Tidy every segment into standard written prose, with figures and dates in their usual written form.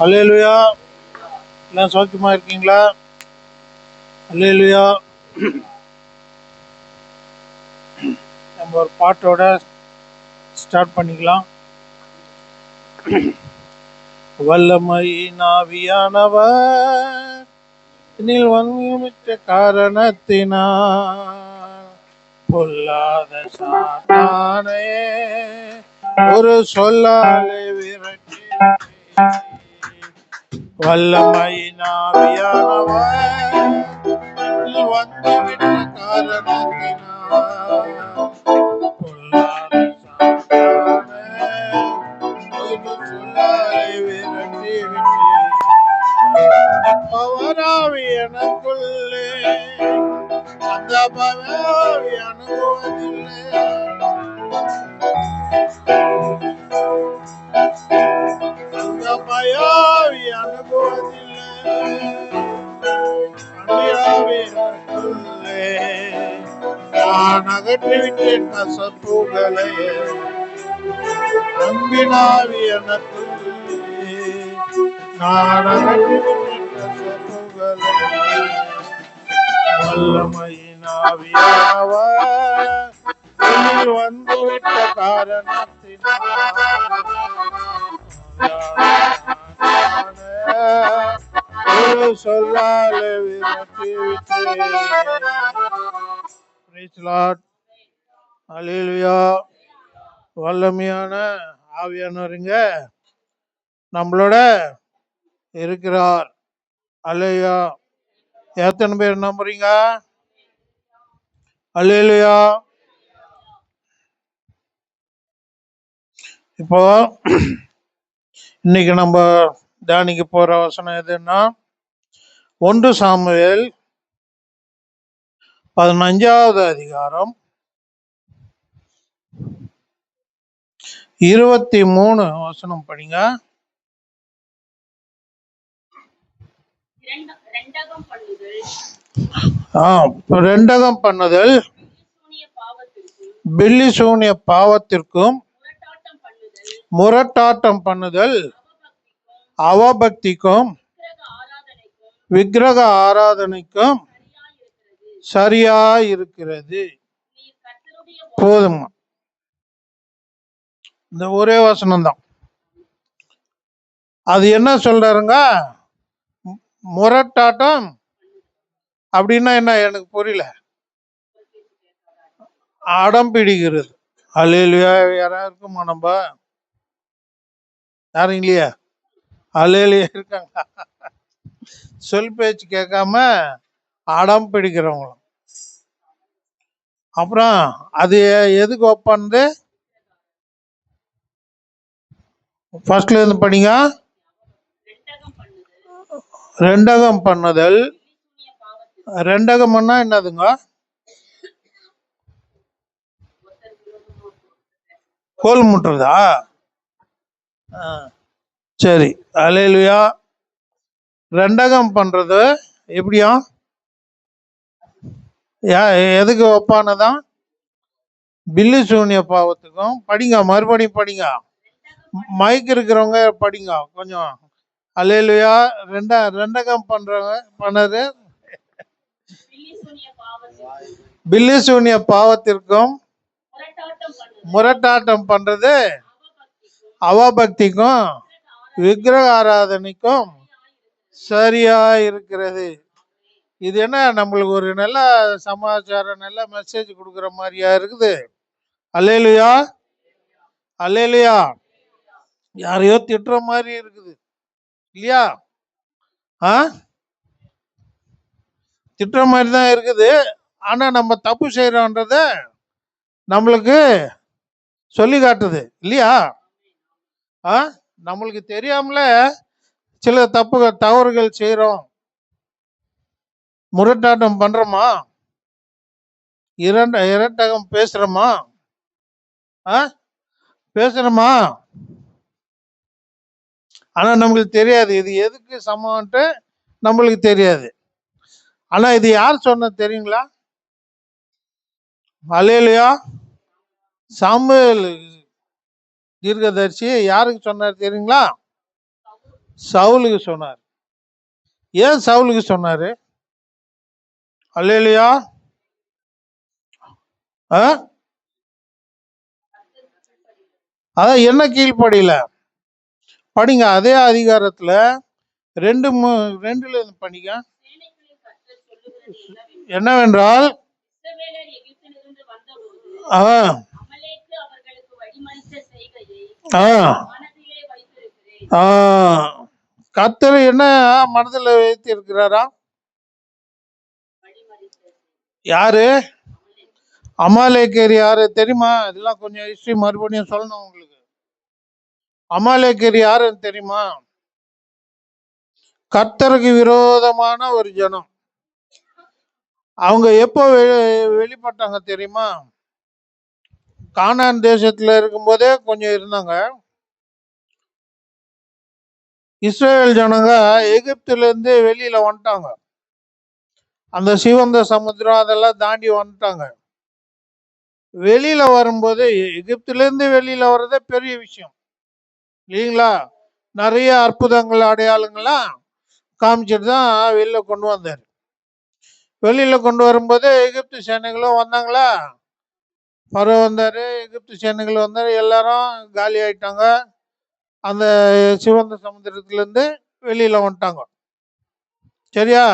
அல்லேலூயா. எல்லாம் சௌக்கியமா இருக்கீங்களா? அல்லேலூயா. நம்ம ஒரு பாட்டோட ஸ்டார்ட் பண்ணிக்கலாம். வல்லமை நாவியானவர் இதில் வந்துவிட்ட காரணத்தினால் பொல்லாத சாத்தானே ஒரு சொல்லாலே விரட்டி வல்லமையின் ஆவியானவர் வந்துவிட்ட காரணத்தினால் பொல்லாத சாத்தானே ஒரு சொல்லாலே விரட்டி விட்டேன். பவராவி எனக்குள்ளே அந்த பவராவி அனுபவத்தில்லை. அந்த பயாவி அனுபவத்தில்லை. அடியாவி எனக்குள்ளே நான் அகற்றிவிட்டேன் கசப்புகளை. அன்பினாவி எனக்குள்ளே நான் அகற்றிவிட்டேன் கசப்புகளை. வல்லமையின் ஆவியானவர் வந்துவிட்ட காரணத்தினால் ஒரு சொல்லாலே விரட்டி விட்டேன். Praise lord. அல்லேலூயா. வல்லமையான ஆவியானவருங்க நம்மளோட இருக்கிறார். அல்லேலூயா. எத்தனை பேர் நம்புறீங்க? அல்லேலூயா. இப்போ இன்னைக்கு நம்ம தியானிக்க போற வசனம் எதுன்னா 1 சாமுவேல் 15வது அதிகாரம் 23 வசனம் படிங்க. ரெண்டகம் பண்ணுதல் பில்லி சூனிய பாவத்திற்கும் முரட்டாட்டம் பண்ணுதல் அவபக்திக்கும் விக்கிரக ஆராதனைக்கும் சரியா இருக்கிறது. போதும், இந்த ஒரே வசனம் தான். அது என்ன சொல்றாருங்க? முரட்டாட்டம் அப்படின்னா என்ன? எனக்கு புரியல. அடம் பிடிக்கிறது. அல்லேலூயா. யாராருக்குமா? நம்ம யாரும் இல்லையா? அல்லேலூயா இருக்காங்க. சொல் பேச்சு கேட்காம அடம் பிடிக்கிறவங்களும். அப்புறம் அது எதுக்கு ஒப்பானது? ஃபர்ஸ்ட்ல இருந்து படிங்க. ரெண்டகம் பண்ணுதல். ரெண்டகம்னா என்னதுங்க? கோல் முட்டுறதா? சரி. அல்லேலூயா. ரெண்டகம் பண்றது எப்படியா? எதுக்கு ஒப்பானதான்? பில்லி சூனிய பாவத்துக்கும். படிங்க, மறுபடியும் படிங்க. மைக் இருக்கிறவங்க படிங்க கொஞ்சம். அல்லேலூயா. ரெண்டகம் பண்ணது பில்லி சூனிய பாவத்திற்கும் முரட்டாட்டம் பண்றது அவபக்திக்கும் விக்கிரக ஆராதனைக்கும் சரியா இருக்கிறது. இது என்ன நம்மளுக்கு ஒரு நல்ல சமாச்சாரம், நல்ல மெசேஜ் கொடுக்குற மாதிரியா இருக்குது. அல்லேலூயா. அல்லேலூயா. யாரையோ திட்டுற மாதிரி இருக்குது இல்லையா? திட்டுற மாதிரி தான் இருக்குது. ஆனா நம்ம தப்பு செய்யறோன்றத நம்மளுக்கு சொல்லி காட்டுது இல்லையா? நம்மளுக்கு தெரியாமல சில தவறுகள் செய்யறோம். முரட்டாட்டம் பண்றோமா? இரட்டகம் பேசுறோமா? பேசுறோமா? ஆனா நம்மளுக்கு தெரியாது இது எதுக்கு சமம்ன்ட்டு. நம்மளுக்கு தெரியாது. ஆனா இது யார் சொன்ன தெரியுங்களா? அல்லேலூயா. சாமுவேல் தீர்க்கதரிசி யாருக்கு சொன்னார் தெரியுங்களா? சவுலுக்கு சொன்னார். ஏன் சவுலுக்கு சொன்னாரு? அல்லேலூயா. அதான் என்ன கீழ்ப்படியில படிங்க. அதே அதிகாரத்துல 2:2 படிங்க. என்னவென்றால் கர்த்தர் என்ன மனதில் வைத்து இருக்கிறாரா? யாரு? அமாலேக்கர் யாரு தெரியுமா? இதெல்லாம் கொஞ்சம் ஹிஸ்டரி மறுபடியும் சொல்லணும் உங்களுக்கு. அமாலேக்கர் யாருன்னு தெரியுமா? கர்த்தருக்கு விரோதமான ஒரு ஜனம். அவங்க எப்போ வெளிப்பட்டாங்க தெரியுமா? கானான் தேசத்துல இருக்கும்போதே கொஞ்சம் இருந்தாங்க. இஸ்ரேல் ஜனங்க எகிப்துல இருந்து வெளியில வந்துட்டாங்க. அந்த சிவந்த சமுத்திரம் அதெல்லாம் தாண்டி வந்துட்டாங்க. வெளியில வரும்போது எகிப்துல இருந்து வெளியில வர்றதே பெரிய விஷயம் இல்லைங்களா? நிறைய அற்புதங்கள் அடையாளங்கள்லாம் காமிச்சிட்டு தான் வெளியில கொண்டு வந்தார். வெளியில கொண்டு வரும்போது எகிப்து சேனைகளும் வந்தாங்களா? பரவ வந்தாரு, எகிப்து சேனைகள் வந்தாரு, எல்லாரும் காலி ஆயிட்டாங்க. அந்த சிவந்த சமுத்திரத்துல இருந்து வெளியில வந்துட்டாங்க. சரியா?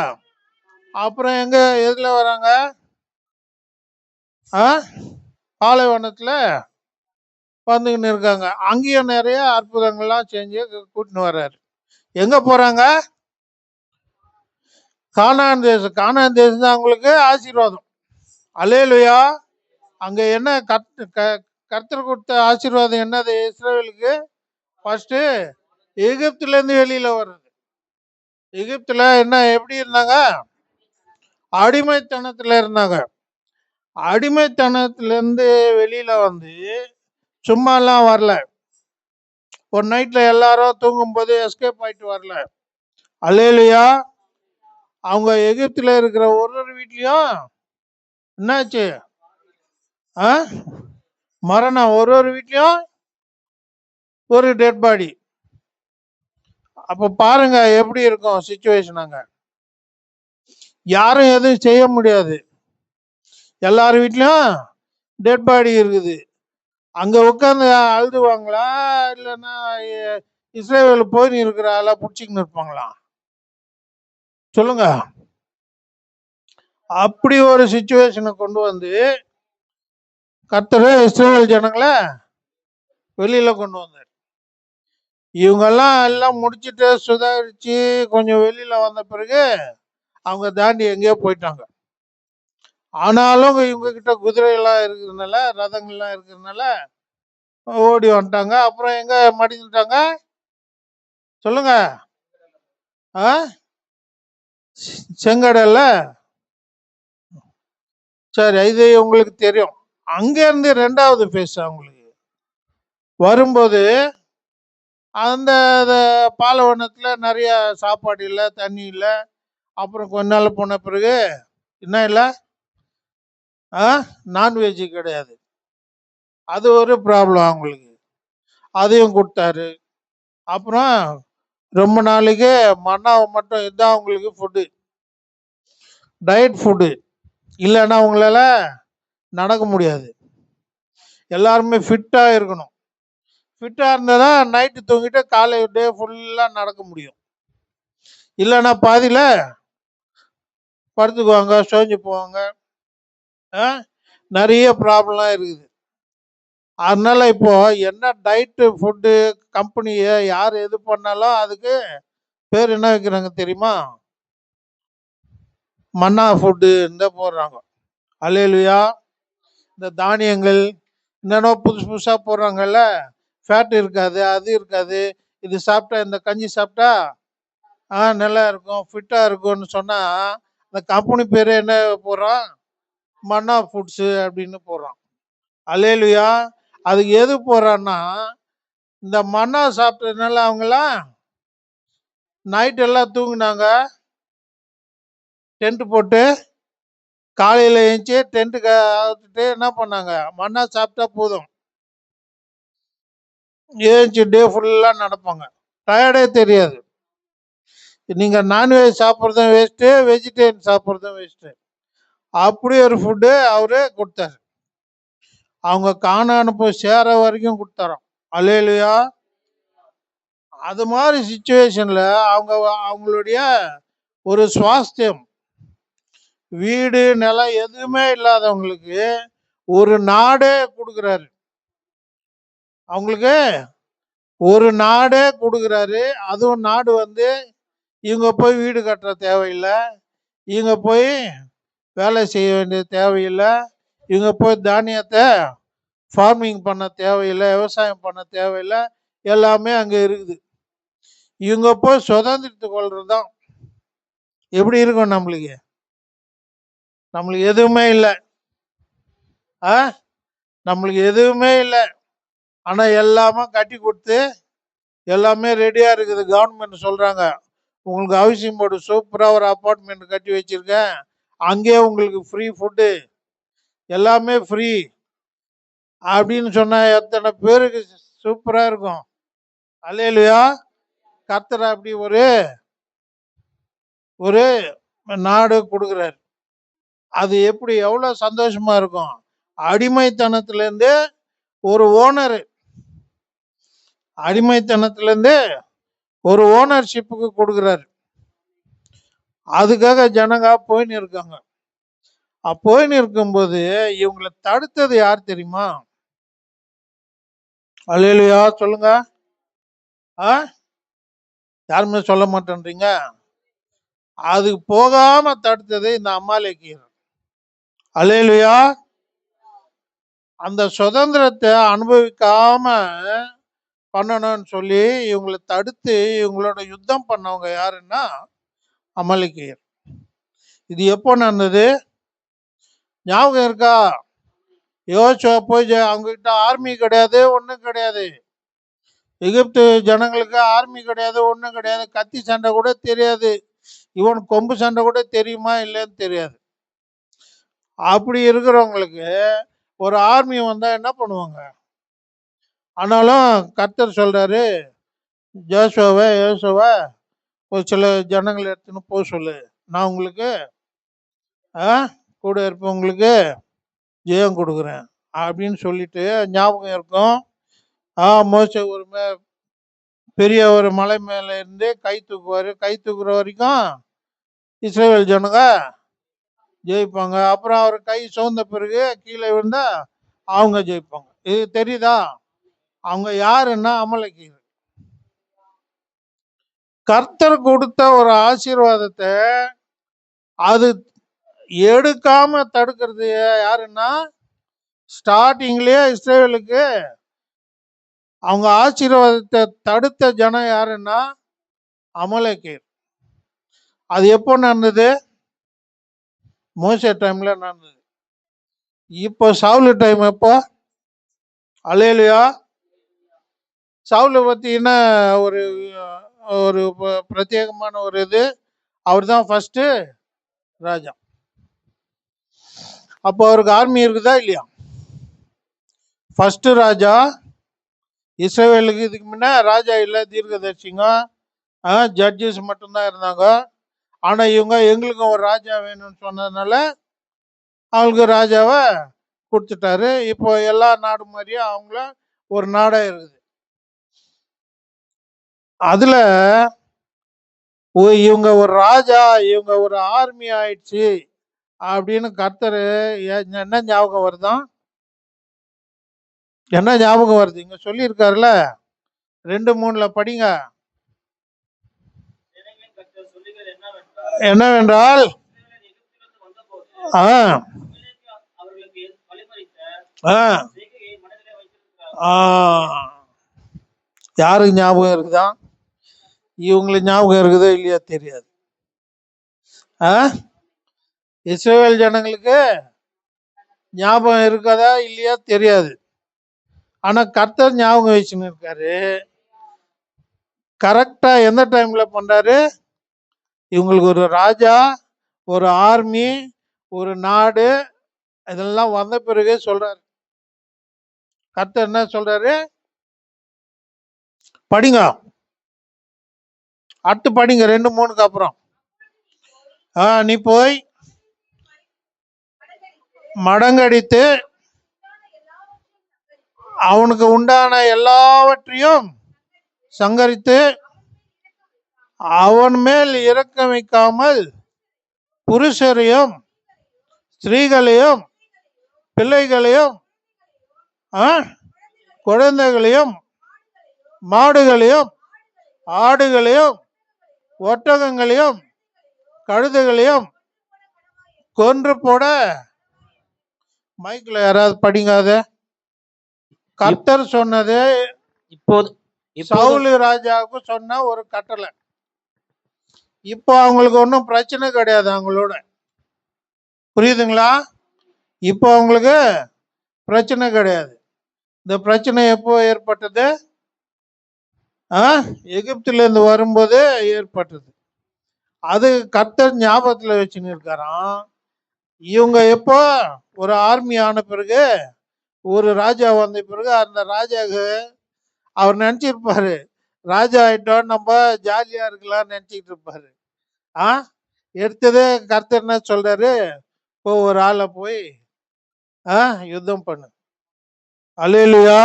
அப்புறம் எங்க எதுல வராங்க? பாலைவனத்துல வந்துக்கின்னு இருக்காங்க. அங்கேயும் நிறைய அற்புதங்கள்லாம் செஞ்சு கூட்டின்னு வர்றாரு. எங்க போறாங்க? கானான் தேசம். கானான் தேசம் தான் அவங்களுக்கு ஆசீர்வாதம். அல்லேலூயா. அங்க என்ன கர்த்தர் கொடுத்த ஆசீர்வாதம் என்னது இஸ்ரவேலுக்கு? ஃபர்ஸ்ட் எகிப்துல இருந்து வெளியில வர்றது. எகிப்துல என்ன எப்படி இருந்தாங்க? அடிமைத்தனத்துல இருந்தாங்க. அடிமைத்தனத்துல இருந்து வெளியில வந்து சும்மாலாம் வரல. ஒரு நைட்ல எல்லாரும் தூங்கும் போது எஸ்கேப் ஆயிட்டு வரல. அல்லேலூயா. அவங்க எகிப்துல இருக்கிற ஒரு வீட்லயும் என்னாச்சு? மரணம். ஒரு வீட்லயும் ஒரு டெட் பாடி. அப்ப பாருங்க எப்படி இருக்கும் சிச்சுவேஷன். அங்க யாரும் எதுவும் செய்ய முடியாது. எல்லார் வீட்லயும் டெட் பாடி இருக்குது. அங்க உட்காந்து அழுதுவாங்களா? இல்லைன்னா இஸ்ரேல் போய் இருக்கிற ஆளா பிடிச்சிக்கின்னு இருப்பாங்களா? சொல்லுங்க. அப்படி ஒரு சிச்சுவேஷனை கொண்டு வந்து கர்த்தர் இஸ்ரேல் ஜனங்களை வெளியில கொண்டு வந்தார். இவங்கெல்லாம் எல்லாம் முடிச்சுட்டு சுதாரிச்சு கொஞ்சம் வெளியில வந்த பிறகு அவங்க தாண்டி எங்கேயோ போயிட்டாங்க. ஆனாலும் இவங்க கிட்ட குதிரைகள்லாம் இருக்கிறதுனால, ரதங்கள்லாம் இருக்கிறதுனால ஓடி வந்துட்டாங்க. அப்புறம் எங்க மடிந்துட்டாங்க? சொல்லுங்க. செங்கடல்ல. சரி, இது உங்களுக்கு தெரியும். அங்கேருந்து 2வது பேச அவங்களுக்கு வரும்போது அந்த பாலைவனத்துல நிறைய சாப்பாடு இல்லை, தண்ணி இல்லை. அப்புறம் கொஞ்ச நாள் போன பிறகு என்ன இல்லை? நான்வெஜ் கிடையாது. அது ஒரு ப்ராப்ளம் அவங்களுக்கு. அதையும் கொடுத்தாரு. அப்புறம் ரொம்ப நாளைக்கு மன்னாவை மட்டும் இதுதான் அவங்களுக்கு ஃபுட்டு, டயட் ஃபுட்டு. இல்லைன்னா அவங்களால நடக்க முடியாது. எல்லாருமே ஃபிட்டாக இருக்கணும். ஃபிட்டாக இருந்தால் தான் நைட்டு தூங்கிட்டு காலை டே ஃபுல்லாக நடக்க முடியும். இல்லைன்னா பாதியில் படுத்துக்குவாங்க, சோஞ்சு போவாங்க. நிறைய ப்ராப்ளம்லாம் இருக்குது. அதனால இப்போ என்ன டயட்டு ஃபுட்டு கம்பெனியை யார் எது பண்ணாலும் அதுக்கு பேர் என்ன வைக்கிறாங்க தெரியுமா? மன்னா ஃபுட்டு இந்த போடுறாங்க. அல்லேலூயா. இந்த தானியங்கள் என்னென்ன புதுசு புதுசாக போடுறாங்கல்ல, ஃபேட் இருக்காது, அது இருக்காது. இது சாப்பிட்டா, இந்த கஞ்சி சாப்பிட்டா நல்லா இருக்கும், ஃபிட்டாக இருக்கும்னு சொன்னால் அந்த கம்பெனி பேர் என்ன போடுறான்? மன்னா ஃபுட்ஸு அப்படின்னு போடுறான். அல்லேலூயா. அதுக்கு எது போடுறான்னா, இந்த மன்னா சாப்பிட்டதுனால அவங்களாம் நைட் எல்லாம் தூங்கினாங்க, டென்ட் போட்டு. காலையில் எழுந்துச்சி டென்ட்டுக்கு ஆகிட்டு என்ன பண்ணாங்க? மன்னா சாப்பிட்டா போதும், ஏஞ்சி டே ஃபுல்லாக நடப்பாங்க, டயர்டே தெரியாது. நீங்க நான்வெஜ் சாப்பிட்றதும் வேஸ்ட்டு, வெஜிடேரியன் சாப்பிட்றதும் வேஸ்ட்டு. அப்படி ஒரு ஃபுட்டு அவரு கொடுத்தாரு. அவங்க கானானு போய் சேர வரைக்கும் கொடுத்தாராம். அல்லேலூயா. அது மாதிரி சுச்சுவேஷன்ல அவங்களுடைய ஒரு சுவாஸ்தியம், வீடு நிலம் எதுவுமே இல்லாதவங்களுக்கு ஒரு நாடே கொடுக்குறாரு. அவங்களுக்கு ஒரு நாடே கொடுக்குறாரு. அதுவும் நாடு இவங்க போய் வீடு கட்டுற தேவையில்லை, இவங்க போய் வேலை செய்ய வேண்டிய தேவையில்லை, இவங்க போய் தானியத்தை ஃபார்மிங் பண்ண தேவையில்லை, விவசாயம் பண்ண தேவையில்லை, எல்லாமே அங்கே இருக்குது. இவங்க போய் சுதந்திரத்து கொள்றது தான். எப்படி இருக்கும் நம்மளுக்கு? நம்மளுக்கு எதுவுமே இல்லை. நம்மளுக்கு எதுவுமே இல்லை. ஆனால் எல்லாமே கட்டி கொடுத்து எல்லாமே ரெடியாக இருக்குது. கவர்மெண்ட் சொல்கிறாங்க, உங்களுக்கு ஹவுசிங் போர்டு சூப்பராக ஒரு அப்பார்ட்மெண்ட் கட்டி வச்சுருக்கேன், அங்கேயே உங்களுக்கு ஃப்ரீ ஃபுட்டு, எல்லாமே ஃப்ரீ அப்படின்னு சொன்னால் எத்தனை பேருக்கு சூப்பராக இருக்கும். அல்லேலூயா. கர்த்தர் அப்படி ஒரு நாடு கொடுக்குறாரு. அது எப்படி எவ்வளோ சந்தோஷமா இருக்கும். அடிமைத்தனத்திலேருந்து ஒரு ஓனர், அடிமைத்தனத்திலேருந்து ஒரு ஓனர்ஷிப்புக்கு கொடுக்குறாரு. அதுக்காக ஜனங்க போயின்னு இருக்காங்க. போயின்னு இருக்கும்போது இவங்களை தடுத்தது யார் தெரியுமா? அல்லேலூயா சொல்லுங்க. யாருமே சொல்ல மாட்டேன்றீங்க. அதுக்கு போகாம தடுத்தது இந்த அமாலேக்கியர். அல்லேலூயா. அந்த சுதந்திரத்தை அனுபவிக்காம பண்ணணும்னு சொல்லி இவங்களை தடுத்து இவங்களோட யுத்தம் பண்ணவங்க யாருன்னா அமாலேக்கியர். இது எப்போ நடந்தது ஞாபகம் இருக்கா? யோசுவா போய் அவங்ககிட்ட ஆர்மி கிடையாது, ஒன்றும் கிடையாது. எகிப்து ஜனங்களுக்கு ஆர்மி கிடையாது, ஒன்றும் கிடையாது. கத்தி சண்டை கூட தெரியாது. இவன் கொம்பு சண்டை கூட தெரியுமா இல்லைன்னு தெரியாது. அப்படி இருக்கிறவங்களுக்கு ஒரு ஆர்மி வந்தா என்ன பண்ணுவாங்க? ஆனாலும் கர்த்தர் சொல்றாரு, யோசுவா ஒரு சில ஜனங்களை எடுத்துன்னு போக சொல்லு, நான் உங்களுக்கு கூட இருப்பேன், உங்களுக்கு ஜெயம் கொடுக்குறேன் அப்படின்னு சொல்லிட்டு ஞாபகம் இருக்கும். மோசே ஒரு பெரிய ஒரு மலை மேல இருந்து கை தூக்குவாரு. கை தூக்குற வரைக்கும் இஸ்ரேல் ஜனங்க ஜெயிப்பாங்க. அப்புறம் அவர் கை சோர்ந்த பிறகு கீழே விழுந்தா அவங்க ஜெயிப்பாங்க. இது தெரியுதா? அவங்க யாருன்னா அமலேக்கியர். கர்த்தர் கொடுத்த ஒரு ஆசீர்வாதத்தை அது எடுக்காம தடுக்கிறது யாருன்னா, ஸ்டார்டிங்லயே இஸ்ரேலுக்கு அவங்க ஆசீர்வாதத்தை தடுத்த ஜனம் யாருன்னா அமலேக்கியர். அது எப்போ நடந்தது? மோசே டைம்ல நடந்தது. இப்போ சவுல் டைம் எப்போ? அல்லேலூயா. சவுலை பத்தின ஒரு ஒரு பிரத்யேகமான ஒரு இது, அவர் தான் ஃபர்ஸ்ட் ராஜா. அப்போ அவருக்கு ஆர்மி இருக்குதா இல்லையா? ஃபர்ஸ்ட் ராஜா இஸ்ரேலுக்கு. இதுக்கு முன்ன ராஜா இல்லை, தீர்க்கதரிசிங்க, ஜட்ஜஸ் மட்டும்தான் இருந்தாங்க. ஆனால் இவங்க எங்களுக்கும் ஒரு ராஜா வேணும்னு சொன்னதுனால அவங்களுக்கு ராஜாவை கொடுத்துட்டாரு. இப்போ எல்லா நாடு மாதிரியும் அவங்கள ஒரு நாடாக இருக்குது. அதில் இவங்க ஒரு ராஜா, இவங்க ஒரு ஆர்மி ஆயிடுச்சு அப்படின்னு கர்த்தர் என்ன ஞாபகம் வருதான்? என்ன ஞாபகம் வருது? இங்க சொல்லியிருக்காருல 2:3 படிங்க. என்னவென்றால் யாருக்கு ஞாபகம் இருக்குதா? இவங்களுக்கு ஞாபகம் இருக்குதோ இல்லையா தெரியாது. இஸ்ரேல் ஜனங்களுக்கு ஞாபகம் இருக்கதா இல்லையா தெரியாது. ஆனா கர்த்தர் ஞாபகம் வச்சுன்னு இருக்காரு. கரெக்டா எந்த டைம்ல பண்றாரு? இவங்களுக்கு ஒரு ராஜா, ஒரு ஆர்மி, ஒரு நாடு, இதெல்லாம் வந்த பிறகு சொல்றாரு. கர்த்தர் என்ன சொல்றாரு? படிங்க. அடுத்து படிங்க 2:3 அப்புறம். நீ போய் மடங்கடித்து அவனுக்கு உண்டான எல்லாவற்றையும் சங்கரித்து அவன் மேல் இரக்கம் வைக்காமல் புருஷரையும் ஸ்திரீகளையும் பிள்ளைகளையும் குழந்தைகளையும் மாடுகளையும் ஆடுகளையும் ஒட்டகங்களையும் கழுதைகளையும் கொன்று போட. மைக்ல யாராவது படிங்காத. கர்த்தர் சொன்னது இப்போது சவுல் ராஜாவுக்கு சொன்ன ஒரு கட்டளை. இப்போ அவங்களுக்கு ஒன்றும் பிரச்சனை கிடையாது அவங்களோட. புரியுதுங்களா? இப்போ அவங்களுக்கு பிரச்சனை கிடையாது. இந்த பிரச்சனை எப்போ ஏற்பட்டது? எகிப்திலேருந்து வரும்போது ஏற்பட்டது. அது கர்த்தர் ஞாபகத்தில் வச்சுன்னு இருக்காராம். இவங்க எப்போ ஒரு ஆர்மி ஆன பிறகு, ஒரு ராஜா வந்த பிறகு, அந்த ராஜாவுக்கு அவர் நினச்சிருப்பாரு ராஜா ஆயிட்டோம் நம்ம ஜாலியா இருக்கலாம்னு நினச்சிக்கிட்டு இருப்பாரு. எடுத்ததே கர்த்தர் என்ன சொல்றாரு? இப்போ ஒரு ஆளை போய் யுத்தம் பண்ணு. அல்லேலூயா.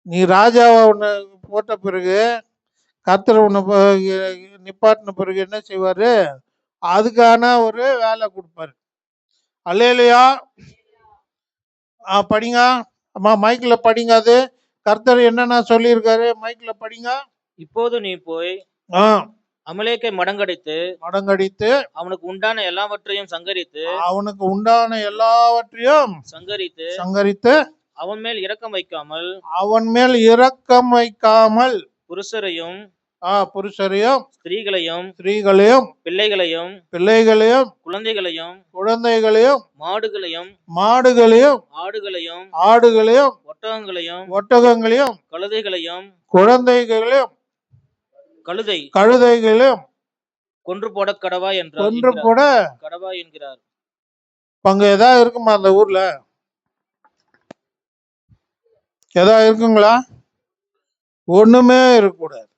நீ ராஜாவை உன்னை போட்ட பிறகு கர்த்தர் உன்னை நிப்பாட்டின பிறகு என்ன செய்வாரு? அதுக்கான ஒரு வேலை கொடுப்பாரு. அல்லேலூயா. படிங்க அம்மா, மைக்ல படிங்க. அது கர்த்தர் என்னன்னா சொல்லியிருக்காரு, மைக்ல படிங்க. இப்போது நீ போய் அமலேக்கை மடங்கடித்து அவனுக்கு உண்டான எல்லாவற்றையும் சங்கரித்து அவன் மேல் இரக்கம் வைக்காமல் புருஷரையும் ஸ்திரீகளையும் பிள்ளைகளையும் குழந்தைகளையும் மாடுகளையும் ஆடுகளையும் ஒட்டகங்களையும் குழந்தைகளையும் கழுதைகளையும் கொன்று போட கடவா என்கிறார். அங்க ஏதாவது இருக்குமா? அந்த ஊர்ல ஏதாவது இருக்குங்களா? ஒண்ணுமே இருக்கக்கூடாது.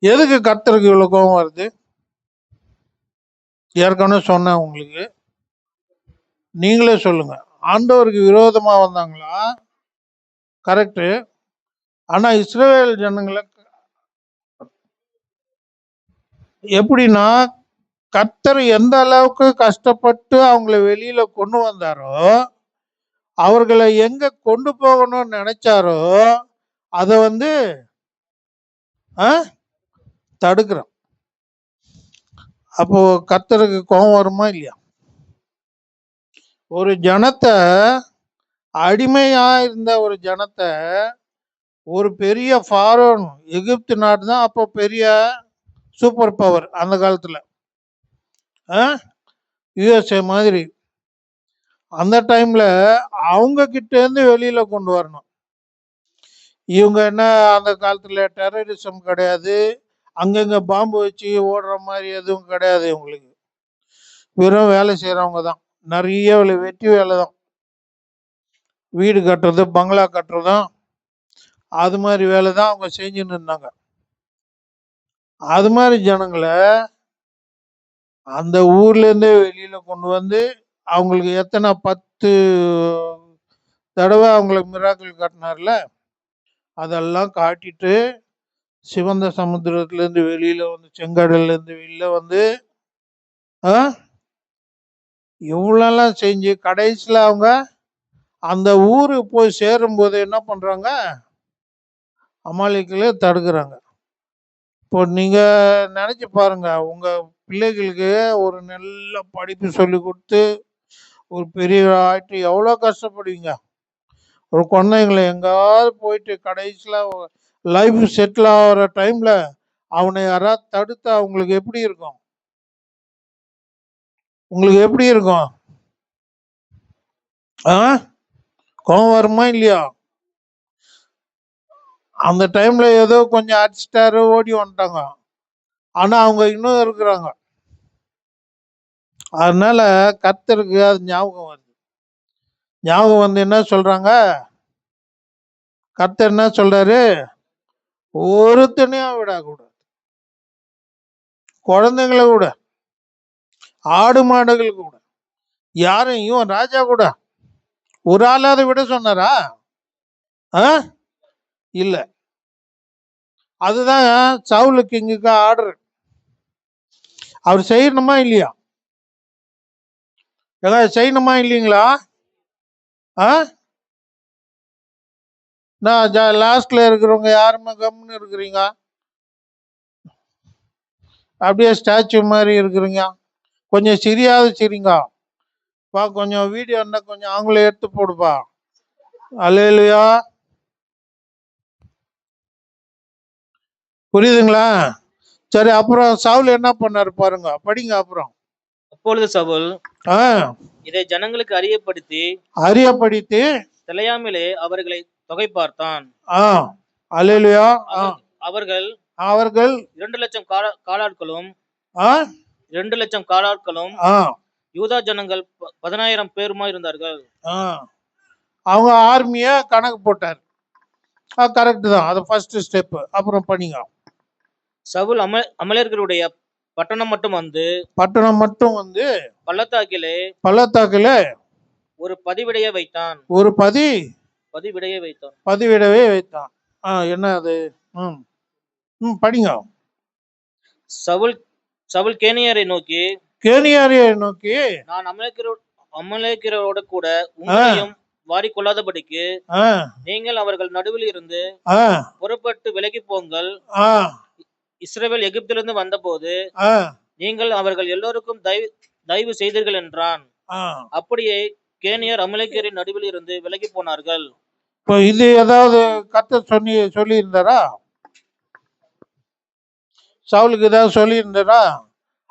எதுக்கு கர்த்தருக்கு இவ்வளவு கோபம் வருது? ஏற்கனவே சொன்னேன் உங்களுக்கு, நீங்களே சொல்லுங்க. ஆண்டவருக்கு விரோதமா வந்தாங்களா? கரெக்டு. ஆனா இஸ்ரவேல் ஜனங்களை எப்படின்னா, கர்த்தர் எந்த அளவுக்கு கஷ்டப்பட்டு அவங்களை வெளியில கொண்டு வந்தாரோ, அவர்களை எங்க கொண்டு போகணும்னு நினைச்சாரோ அதை தடுக்கிறோம். அப்போ கர்த்தருக்கு கோபம் வருமா இல்லையா? ஒரு ஜனத்தை, அடிமையா இருந்த ஒரு ஜனத்தை, ஒரு பெரிய ஃபாரோன், எகிப்து நாடு தான் அப்போ பெரிய சூப்பர் பவர் அந்த காலத்துல, யுஎஸ்ஏ மாதிரி. அந்த டைம்ல அவங்க கிட்ட இருந்து வெளியில கொண்டு வரணும். இவங்க என்ன, அந்த காலத்துல டெரரிசம் கிடையாது, அங்கங்க பாம்பு வச்சு ஓடுற மாதிரி எதுவும் கிடையாது. இவங்களுக்கு வெறும் வேலை செய்யறவங்க தான், நிறைய வெட்டி வேலை தான், வீடு கட்டுறது பங்களா கட்டுறதும் அது மாதிரி வேலை தான் அவங்க செஞ்சுன்னு இருந்தாங்க. அது மாதிரி ஜனங்களை அந்த ஊர்ல இருந்தே வெளியில கொண்டு வந்து அவங்களுக்கு எத்தனை 10 தடவை அவங்களுக்கு மிராக்கிள் காட்டினார்ல, அதெல்லாம் காட்டிட்டு சிவந்த சமுத்திரத்துல இருந்து வெளியில வந்து, செங்கடல்ல இருந்து வெளியில வந்து இவ்வளோலாம் செஞ்சு கடைசியில் அவங்க அந்த ஊருக்கு போய் சேரும்போது என்ன பண்றாங்க? அமாலேக்கிலே தடுக்கிறாங்க. இப்போ நீங்க நினைச்சு பாருங்க, உங்க பிள்ளைகளுக்கு ஒரு நல்ல படிப்பு சொல்லி கொடுத்து ஒரு பெரிய ஆயிட்டு எவ்வளோ கஷ்டப்படுவீங்க. ஒரு குழந்தைங்களை எங்காவது போயிட்டு கடைசியில் லைஃப் செட்டில் ஆகிற டைம்ல அவனை யாராவது தடுத்தா அவங்களுக்கு எப்படி இருக்கும்? உங்களுக்கு எப்படி இருக்கும்? கோபம் வருமா இல்லையா? அந்த டைம்ல ஏதோ கொஞ்சம் அடிச்சிட்டாரு, ஓடி வந்துட்டாங்க. ஆனா அவங்க இன்னும் இருக்கிறாங்க. அதனால கர்த்தருக்கு அது ஞாபகம் வருது. ஞாபகம் வந்து என்ன சொல்றாங்க? கர்த்தர் என்ன சொல்றாரு? ஒருத்தனையும் விடக்கூடாது. குழந்தைங்களை கூட, ஆடு மாடுகள் கூட, யாரையும் ராஜா கூட ஒரு ஆளாவது விட சொன்னாரா? இல்ல. அதுதான் சவுலு கிங்குக்கு ஆர்டர். அவர் செய்யணுமா இல்லையா? ஏதாவது செய்யணுமா இல்லைங்களா? நான் லாஸ்ட்ல இருக்கிறவங்க யாருமே கம்முன்னு இருக்கிறீங்க, அப்படியே ஸ்டாச்சு மாதிரி இருக்கிறீங்க. கொஞ்சம் சிரியாவது சிரிங்க பா. கொஞ்சம் வீடியோ இருந்தா கொஞ்சம் அவங்கள எடுத்து போடுப்பா. அல்லேலூயா. புரியுதுங்களா? சரி, அப்புறம் சவுல் என்ன பண்ணாரு பாருங்க, படிங்க அப்புறம். அப்பொழுது சவுல் ஆஹ் இதை ஜனங்களுக்கு அறியப்படுத்தி தலையாமலே அவர்களை தொகை பார்த்தான். அல்லேலூயா. அவர்கள் அவர்கள் 2,00,000 காலாட்களும் 2,00,000 காலாட்களும் யூதா ஜனங்கள் 10,000 பேருமா இருந்தார்கள். அவங்க ஆர்மிய கணக்கு போட்டார். கரெக்ட் தான், அது ஃபர்ஸ்ட் ஸ்டெப். அப்புறம் பண்ணிங்க. சவுல் அமலேயர்களுடைய பட்டணம் மட்டும் வந்து பள்ளத்தாக்கிலே ஒரு பதிவிடையை வைத்தான். பதிவிடவே வைத்தான். என்ன அது? படிங்க. சவுல் கேனியரை நோக்கி நான் அமலேயரோட கூட உங்களையும் வாரிக்கொள்ளாதபடிக்கு நீங்கள் அவர்கள் நடுவில் இருந்து புறப்பட்டு விலகி போங்கள். இஸ்ரவேல் எகிப்திலிருந்து வந்தபோது நீங்கள் அவர்கள் எல்லோருக்கும் தயவு செய்தீர்கள் என்றான். அப்படியே கேனியர் அமலேக்கியரின் நடுவில் இருந்து விலகி போனார்கள். இது ஏதாவது கர்த்தர் சொல்லி இருந்தாரா? சவுலுக்கு ஏதாவது சொல்லி இருந்தாரா?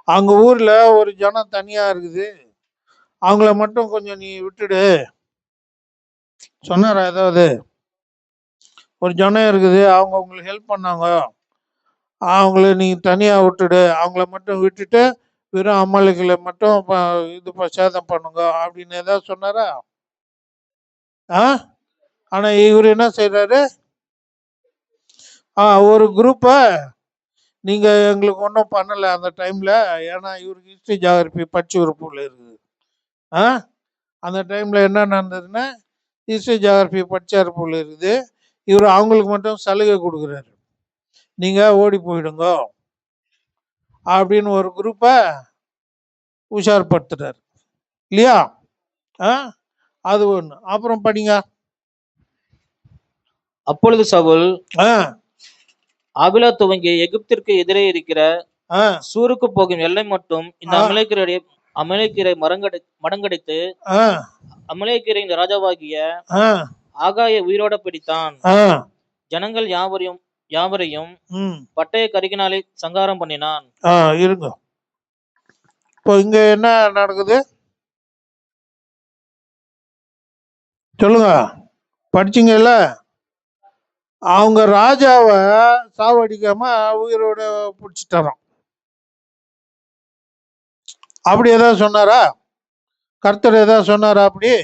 அங்க ஊர்ல ஒரு ஜனம் தனியா இருக்குது, அவங்கள மட்டும் கொஞ்சம் நீ விட்டுடு சொன்னாரா? ஏதாவது ஒரு ஜனம் இருக்குது, அவங்க உங்களுக்கு ஹெல்ப் பண்ணாங்க, அவங்கள நீ தனியா விட்டுடு, அவங்கள மட்டும் விட்டுட்டு வெறும் அமலேக்கியர்களை மட்டும் இது சேதம் பண்ணுங்க அப்படின்னு ஏதாவது சொன்னாரா? ஆனா இவர் என்ன செய்யறாரு? ஒரு குரூப்ப நீங்க எங்களுக்கு ஒன்றும் பண்ணல அந்த டைம்ல, ஏன்னா இவருக்கு ஹிஸ்டரி ஜியாகிரபி படிச்சு ஒரு பொருள் இருக்குது. அந்த டைம்ல என்ன நடந்ததுன்னா, ஹிஸ்டரி ஜியாகிரபி படிச்சாரு பொருள் இருக்குது. இவர் அவங்களுக்கு மட்டும் சலுகை கொடுக்குறாரு, நீங்க ஓடி போயிடுங்க அப்படின்னு ஒரு குரூப்ப உஷார்படுத்துறாரு இல்லையா? அது ஒண்ணு. அப்புறம் படிங்க. அப்பொழுது சவுல் ஆபிலா துவங்கி எகிப்திற்கு எதிரே இருக்கிற சூருக்கு போகும் எல்லை மட்டும் இந்த அமலேக்கியரை மடங்கடித்து அமலேக்கியரின் ராஜாவாகிய ஆகாய உயிரோட பிடித்தான். ஜனங்கள் யாவரையும் பட்டய கருகினாலே சங்காரம் பண்ணினான். இருங்க, இப்போ இங்க என்ன நடக்குது சொல்லுங்க, படிச்சீங்கல்ல? அவங்க ராஜாவை சாவடிக்காம உயிரோட பிடிச்சிட்டாராம். அப்படி ஏதாவது சொன்னாரா? கர்த்தர் ஏதாவது சொன்னாரா அப்படி?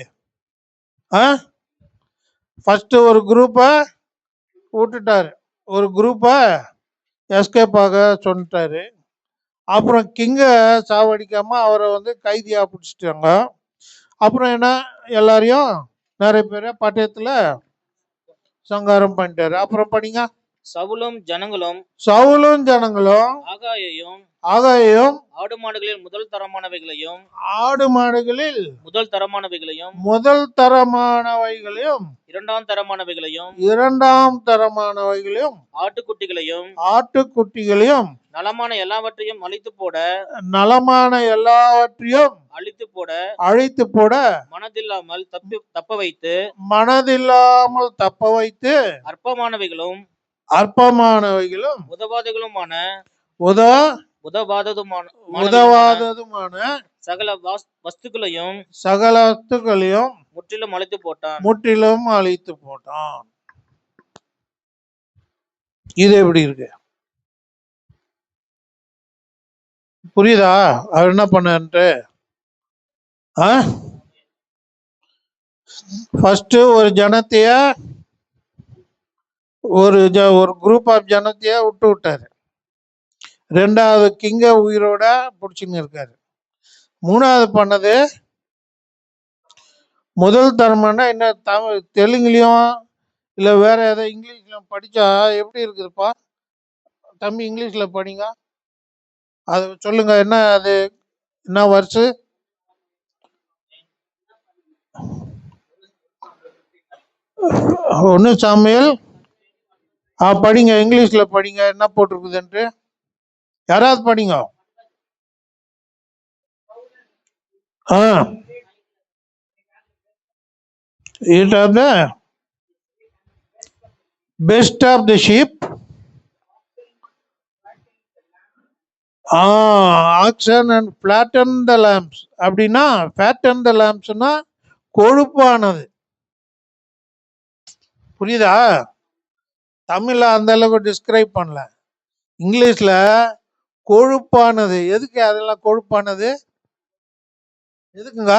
ஃபர்ஸ்ட் ஒரு குரூப்பை விட்டுட்டாரு, ஒரு குரூப்பை எஸ்கேப் ஆக சொன்னாரு. அப்புறம் கிங்க சாவடிக்காம அவரை கைதியா பிடிச்சிட்டாங்க. அப்புறம் என்ன, எல்லாரையும் நிறைய பேரை பட்டயத்துல சங்காரம் பண்ணிட்டாரு. அப்புறம் படிங்க. சவுலும் ஜனங்களும் ஆகாயையும் ஆடு மாடுகளில் முதல் தரமானவைகளையும் இரண்டாம் தரமானவைகளையும் ஆட்டுக்குட்டிகளையும் நலமான எல்லாவற்றையும் அழித்து போட மனதில்லாமல் தப்ப வைத்து அற்பமானவைகளும் உதவாததுமான சகல வஸ்துக்களையும் முற்றிலும் அழித்து போட்டான். இது எப்படி இருக்கு? புரியுதா அவர் என்ன பண்ணான்ட்டு? ஃபர்ஸ்ட் ஒரு ஜனத்தைய ஒரு குரூப் ஆஃப் ஜனத்தையே விட்டாரு. ரெண்டாவது கிங்க உயிரோட பிடிச்சின்னு இருக்காரு. மூணாவது பண்ணது முதல் தரம்னா என்ன, தெலுங்குலையும் இல்லை வேற ஏதாவது இங்கிலீஷ்லையும் படிச்சா எப்படி இருக்குதுப்பா தம்பி? இங்கிலீஷ்ல படிங்க, அது சொல்லுங்க. என்ன அது, என்ன வருஷு? 1 சாமுவேல் படிங்க, இங்கிலீஷ்ல படிங்க, என்ன போட்டிருக்குதுன்ட்டு யாராவது படிங்க. It are the best of the sheep, oxen and flatten the lambs. அப்படின்னா fatten the lambsனா கொழுப்பானது. புரியுதா? தமிழ்ல அந்த அளவுக்கு டிஸ்கிரைப் பண்ணல, இங்கிலீஷ்ல கொழுப்பானது. எதுக்கு அதெல்லாம் கொழுப்பானது? எதுக்குங்க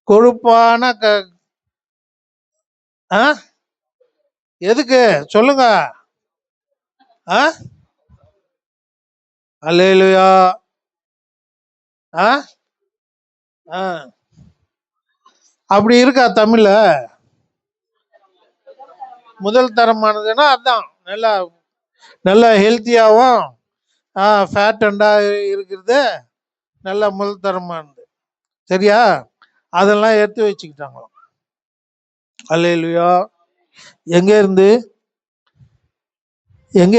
கொழுப்பான எதுக்கு சொல்லுங்க. அல்லேலூயா. அப்படி இருக்கா தமிழ்ல? முதல் தரமானதுன்னா அதான் நல்லா நல்லா ஹெல்த்தியாகவும் ஃபேட் அண்டா இருக்கிறது, நல்லா முதல் தரமானது. சரியா? அதெல்லாம் எடுத்து வச்சுக்கிட்டாங்க. அல்லேலூயா. எங்க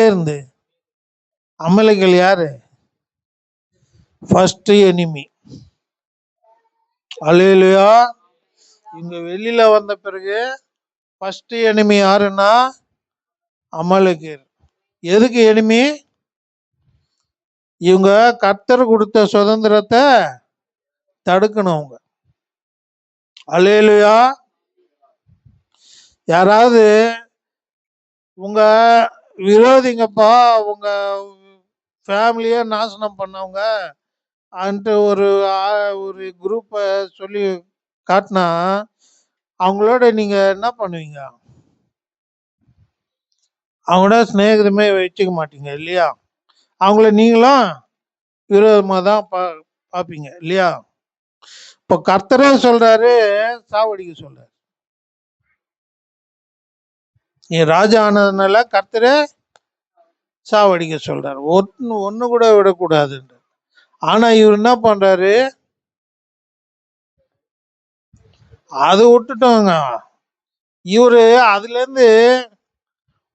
இருந்து அமலைகள் யாரு? First enemy. அல்லேலூயா. இங்க வெளியில வந்த பிறகு ஃபர்ஸ்ட் எனிமி யாருன்னா அமலேக்கர். எதுக்கு எனிமி? இவங்க கர்த்தர் கொடுத்த சுதந்திரத்தை தடுக்கணும் அவங்க. அல்லேலூயா. யாராவது உங்க விரோதிங்கப்பா, உங்க ஃபேமிலியை நாசனம் பண்ணவங்க அன்ட்டு ஒரு குரூப்பை சொல்லி காட்டினா அவங்களோட நீங்க என்ன பண்ணுவீங்க? அவங்களோட ஸ்நேகிதமே வச்சுக்க மாட்டீங்க இல்லையா? அவங்கள நீங்களும் விரோதமாக தான் பார்ப்பீங்க இல்லையா? இப்போ கர்த்தரே சொல்றாரு சாவடிக்க சொல்றாரு. நீ ராஜா ஆனதுனால கர்த்தரே சாவடிக்க சொல்றாரு. ஒன்று கூட விடக்கூடாதுன்ற. ஆனா இவர் என்ன பண்றாரு? அது விட்டுட்டோங்க. இவரு அதுல இருந்து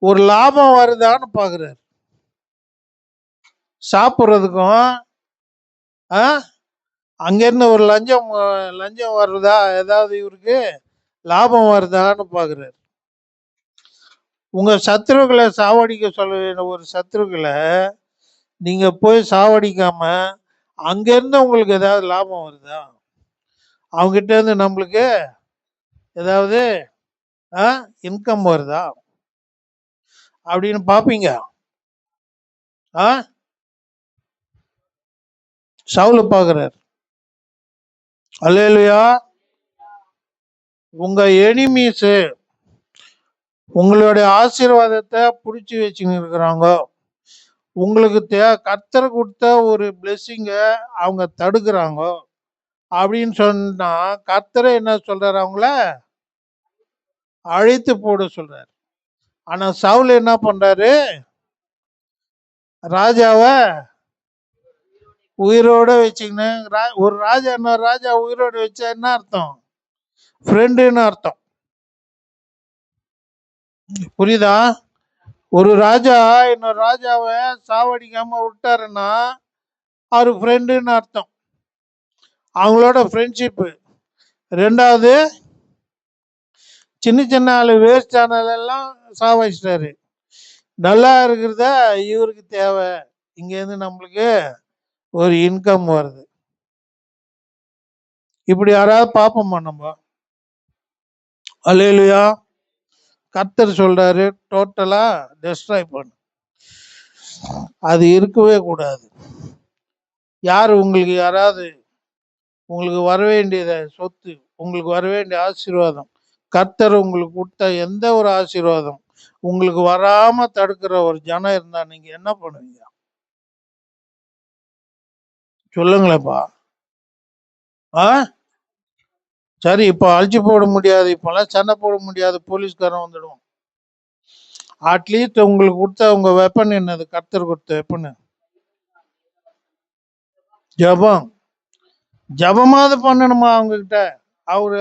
ஒரு லாபம் வருதான்னு பாக்குறாரு. சாப்பிட்றதுக்கும் அங்கிருந்து ஒரு லஞ்சம் வருதா, ஏதாவது இவருக்கு லாபம் வருதான்னு பாக்குறாரு. உங்க சத்துருக்களை சாவடிக்க சொல்ல ஒரு சத்துருக்களை நீங்க போய் சாவடிக்காம அங்கிருந்து உங்களுக்கு ஏதாவது லாபம் வருதா, அவங்ககிட்ட இருந்து நம்மளுக்கு ஏதாவது இன்கம் வருதா அப்படின்னு பாப்பீங்க. சவுல பாக்குறாரு. அல்லேலூயா. உங்க எனிமீஸ் உங்களுடைய ஆசீர்வாதத்தை பிடிச்சி வச்சுன்னு இருக்கிறாங்க. உங்களுக்கு கர்த்தர் கொடுத்த ஒரு பிளெஸிங்க அவங்க தடுக்கிறாங்க அப்படின்னு சொன்னா கர்த்தரை என்ன சொல்றாரு? அவங்கள அழைத்து போட சொல்றாரு. ஆனா சவுல் என்ன பண்றாரு? ராஜாவை உயிரோட வச்சுக்கின்னு, ஒரு ராஜா இன்னொரு ராஜா உயிரோட வச்சா என்ன அர்த்தம்? ஃப்ரெண்டுன்னு அர்த்தம். புரியுதா? ஒரு ராஜா இன்னொரு ராஜாவை சாவடிக்காம விட்டாருன்னா அவரு ஃப்ரெண்டுன்னு அர்த்தம். அவங்களோட ஃப்ரெண்ட்ஷிப்பு. ரெண்டாவது, சின்ன சின்ன ஆளு வேஸ்ட் ஆனதெல்லாம் சாவடிச்சிட்டாரு. நல்லா இருக்கிறத இவருக்கு தேவை, இங்கேருந்து நம்மளுக்கு ஒரு இன்கம் வருது. இப்படி யாராவது பார்ப்போமா நம்ம? அல்லேலூயா. கர்த்தர் சொல்றாரு டோட்டலா டெஸ்ட்ராய் பண்ணு. அது இருக்கவே கூடாது. யார் உங்களுக்கு யாராவது உங்களுக்கு வர வேண்டியத சொத்து, உங்களுக்கு வர வேண்டிய ஆசீர்வாதம் கர்த்தர் உங்களுக்கு கொடுத்த எந்த ஒரு ஆசீர்வாதம் உங்களுக்கு வராம தடுக்கிற ஒரு ஜனம் இருந்தா நீங்க என்ன பண்ணுவீங்க? சொல்லுங்களேப்பா. ஆ சரி, இப்போ அழிச்சு போட முடியாது, இப்பெல்லாம் சண்டை போட முடியாது, போலீஸ்காரன் வந்துடுவோம். அட்லீஸ்ட் உங்களுக்கு கொடுத்த உங்க வெப்பன் என்னது? கர்த்தர் கொடுத்த வெப்பன் ஜபம். ஜபமாவது பண்ணணுமா அவங்க கிட்ட? அவரு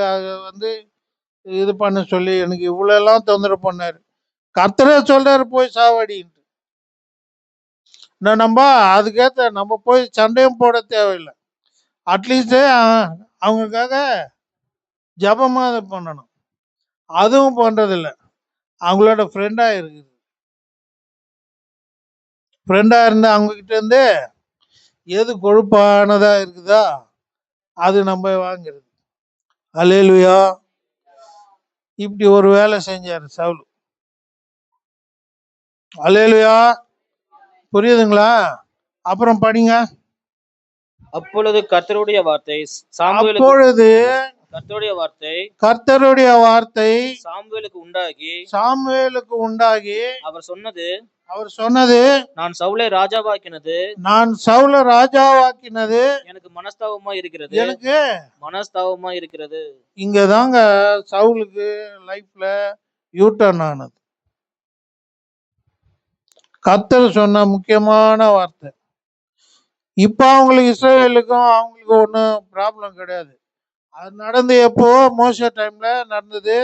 வந்து இது பண்ண சொல்லி எனக்கு இவ்வளவு எல்லாம் தொந்தரவு பண்ணாரு. கர்த்தரே சொல்றாரு போய் சாவடின்ட்டு. நம்ம அதுக்கேற்ற நம்ம போய் சண்டையும் போட தேவையில்லை. அட்லீஸ்ட் அவங்களுக்காக ஜபமாவது பண்ணணும். அதுவும் பண்றதில்லை. அவங்களோட ஃப்ரெண்டா இருக்குது. ஃப்ரெண்டா இருந்தா அவங்க கிட்ட இருந்து எது கொழுப்பானதா இருக்குதா அது நம்ம வாங்கிறது. அல்லேலூயா. இப்படி ஒரு வேலை செஞ்சாரு சவுல். அல்லேலூயா. புரியுதுங்களா? அப்புறம் படிங்க. அப்பொழுது கர்த்தருடைய வார்த்தை சாமுவேலுக்கு அப்பொழுது கர்த்தருடைய வார்த்தை கர்த்தருடைய வார்த்தை சாமுவேலுக்கு உண்டாகி அவர் சொன்னது நான் சவுலை ராஜாவாக்கினது எனக்கு மனஸ்தாபமா இருக்கிறது. இங்கதாங்க சவுலுக்கு லைஃப்ல யூட்டர்ன் ஆனது. கர்த்தர் சொன்ன முக்கியமான வார்த்தை. இப்ப அவங்களுக்கு இஸ்ரவேலுக்கும் அவங்களுக்கு ஒன்றும் ப்ராப்ளம் கிடையாது. அது நடந்து எப்போ மோசே டைம்ல நடந்தது.